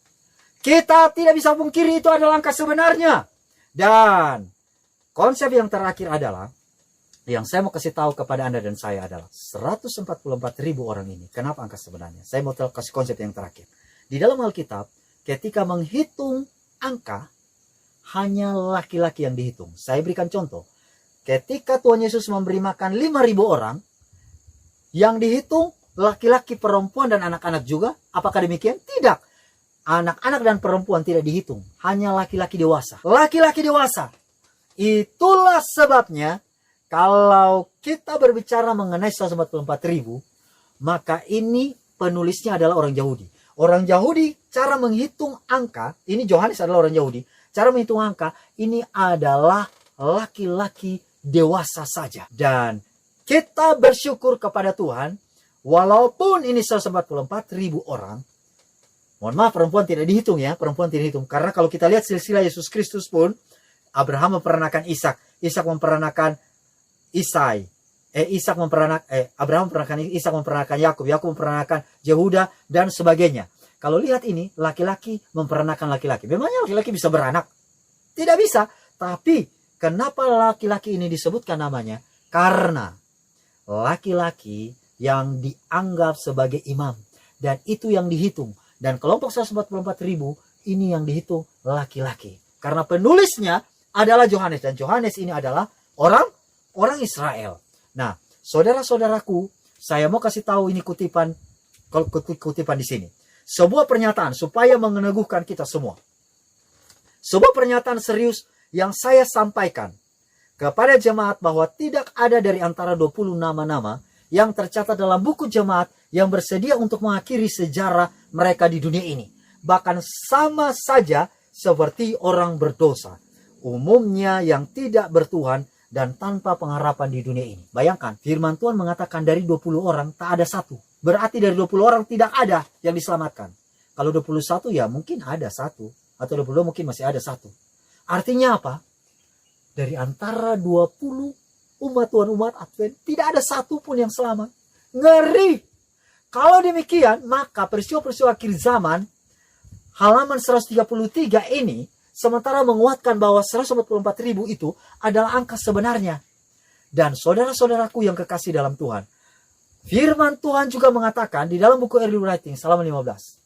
Kita tidak bisa pungkiri itu adalah angka sebenarnya. Dan konsep yang terakhir adalah, yang saya mau kasih tahu kepada Anda dan saya adalah 144.000 orang ini. Kenapa angka sebenarnya? Saya mau kasih konsep yang terakhir. Di dalam Alkitab, ketika menghitung angka, hanya laki-laki yang dihitung. Saya berikan contoh. Ketika Tuhan Yesus memberi makan 5.000 orang, yang dihitung laki-laki, perempuan, dan anak-anak juga. Apakah demikian? Tidak. Anak-anak dan perempuan tidak dihitung. Hanya laki-laki dewasa. Laki-laki dewasa. Itulah sebabnya, kalau kita berbicara mengenai 144.000, maka ini penulisnya adalah orang Yahudi. Orang Yahudi, cara menghitung angka, ini Yohanes adalah orang Yahudi, cara menghitung angka, ini adalah laki-laki dewasa saja. Dan kita bersyukur kepada Tuhan, walaupun ini 144.000 orang, mohon maaf, perempuan tidak dihitung ya, perempuan tidak dihitung. Karena kalau kita lihat silsilah Yesus Kristus pun, Abraham memperanakan Ishak, Ishak memperanakan Isai, Abraham memperanakan Ishak, memperanakan Yakub, Yakub memperanakan Yehuda, dan sebagainya. Kalau lihat ini, laki-laki memperanakan laki-laki. Memangnya laki-laki bisa beranak? Tidak bisa. Tapi, kenapa laki-laki ini disebutkan namanya? Karena laki-laki yang dianggap sebagai imam. Dan itu yang dihitung. Dan kelompok 144.000 ini yang dihitung laki-laki. Karena penulisnya adalah Yohanes. Dan Yohanes ini adalah orang Israel. Nah, saudara-saudaraku, saya mau kasih tahu ini kutipan di sini. Sebuah pernyataan supaya meneguhkan kita semua. Sebuah pernyataan serius yang saya sampaikan kepada jemaat bahwa tidak ada dari antara 20 nama-nama yang tercatat dalam buku jemaat yang bersedia untuk mengakhiri sejarah mereka di dunia ini. Bahkan sama saja seperti orang berdosa, umumnya yang tidak bertuhan dan tanpa pengharapan di dunia ini. Bayangkan, firman Tuhan mengatakan dari 20 orang tak ada satu. Berarti dari 20 orang tidak ada yang diselamatkan. Kalau 21 ya mungkin ada satu. Atau 22 mungkin masih ada satu. Artinya apa? Dari antara 20 umat Tuhan, umat Advent, tidak ada satu pun yang selamat. Ngeri! Kalau demikian, maka peristiwa-peristiwa akhir zaman, halaman 133 ini, sementara menguatkan bahwa 144.000 itu adalah angka sebenarnya. Dan saudara-saudaraku yang kekasih dalam Tuhan, firman Tuhan juga mengatakan di dalam buku Early Writing, halaman 15.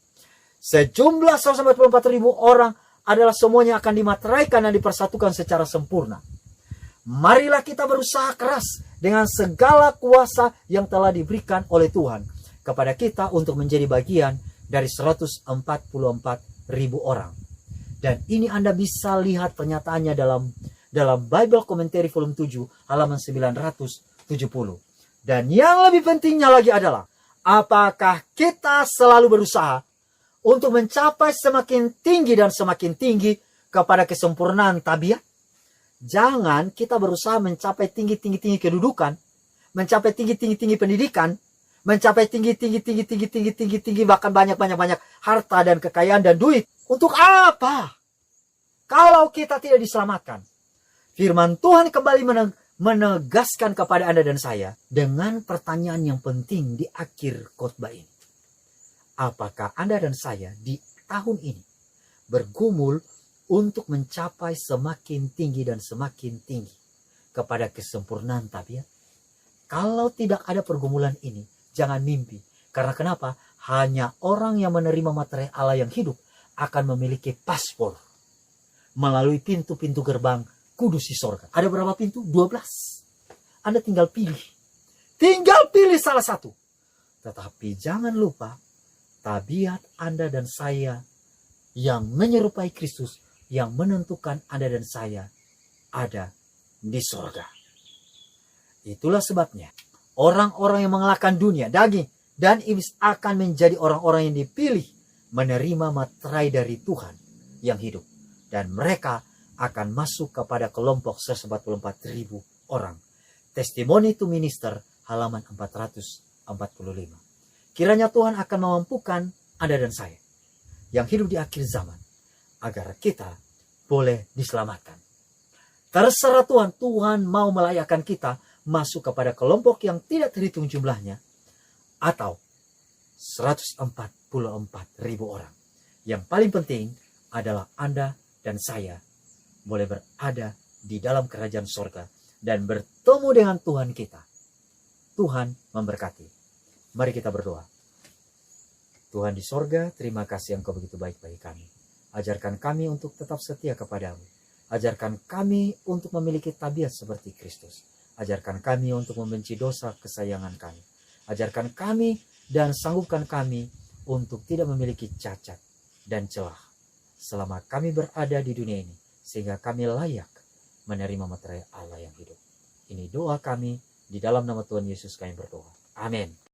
Sejumlah 144.000 orang adalah semuanya akan dimateraikan dan dipersatukan secara sempurna. Marilah kita berusaha keras dengan segala kuasa yang telah diberikan oleh Tuhan kepada kita untuk menjadi bagian dari 144.000 orang. Dan ini Anda bisa lihat pernyataannya dalam Bible Commentary volume 7 halaman 970. Dan yang lebih pentingnya lagi adalah, apakah kita selalu berusaha untuk mencapai semakin tinggi kepada kesempurnaan tabiat? Jangan kita berusaha mencapai tinggi kedudukan, mencapai tinggi pendidikan, mencapai tinggi bahkan banyak harta dan kekayaan dan duit. Untuk apa? Kalau kita tidak diselamatkan. Firman Tuhan kembali menegaskan kepada Anda dan saya dengan pertanyaan yang penting di akhir khotbah ini. Apakah Anda dan saya di tahun ini bergumul untuk mencapai semakin tinggi dan semakin tinggi kepada kesempurnaan tabiat? Kalau tidak ada pergumulan ini, jangan mimpi. Karena kenapa? Hanya orang yang menerima materai Allah yang hidup akan memiliki paspor melalui pintu-pintu gerbang kudus di sorga. Ada berapa pintu? 12. Anda tinggal pilih. Tinggal pilih salah satu. Tetapi jangan lupa, tabiat Anda dan saya yang menyerupai Kristus, yang menentukan Anda dan saya ada di sorga. Itulah sebabnya orang-orang yang mengalahkan dunia, daging, dan iblis akan menjadi orang-orang yang dipilih menerima materai dari Tuhan yang hidup. Dan mereka akan masuk kepada kelompok 144.000 orang. Testimony to Minister halaman 445. Kiranya Tuhan akan memampukan Anda dan saya yang hidup di akhir zaman agar kita boleh diselamatkan. Terserah Tuhan, Tuhan mau melayakkan kita masuk kepada kelompok yang tidak terhitung jumlahnya atau 144.000 orang. Yang paling penting adalah Anda dan saya boleh berada di dalam kerajaan sorga dan bertemu dengan Tuhan kita. Tuhan memberkati. Mari kita berdoa. Tuhan di sorga, terima kasih Engkau begitu baik bagi kami. Ajarkan kami untuk tetap setia kepadamu. Ajarkan kami untuk memiliki tabiat seperti Kristus. Ajarkan kami untuk membenci dosa kesayangan kami. Ajarkan kami dan sanggupkan kami untuk tidak memiliki cacat dan celah selama kami berada di dunia ini, sehingga kami layak menerima materai Allah yang hidup. Ini doa kami, di dalam nama Tuhan Yesus kami berdoa. Amin.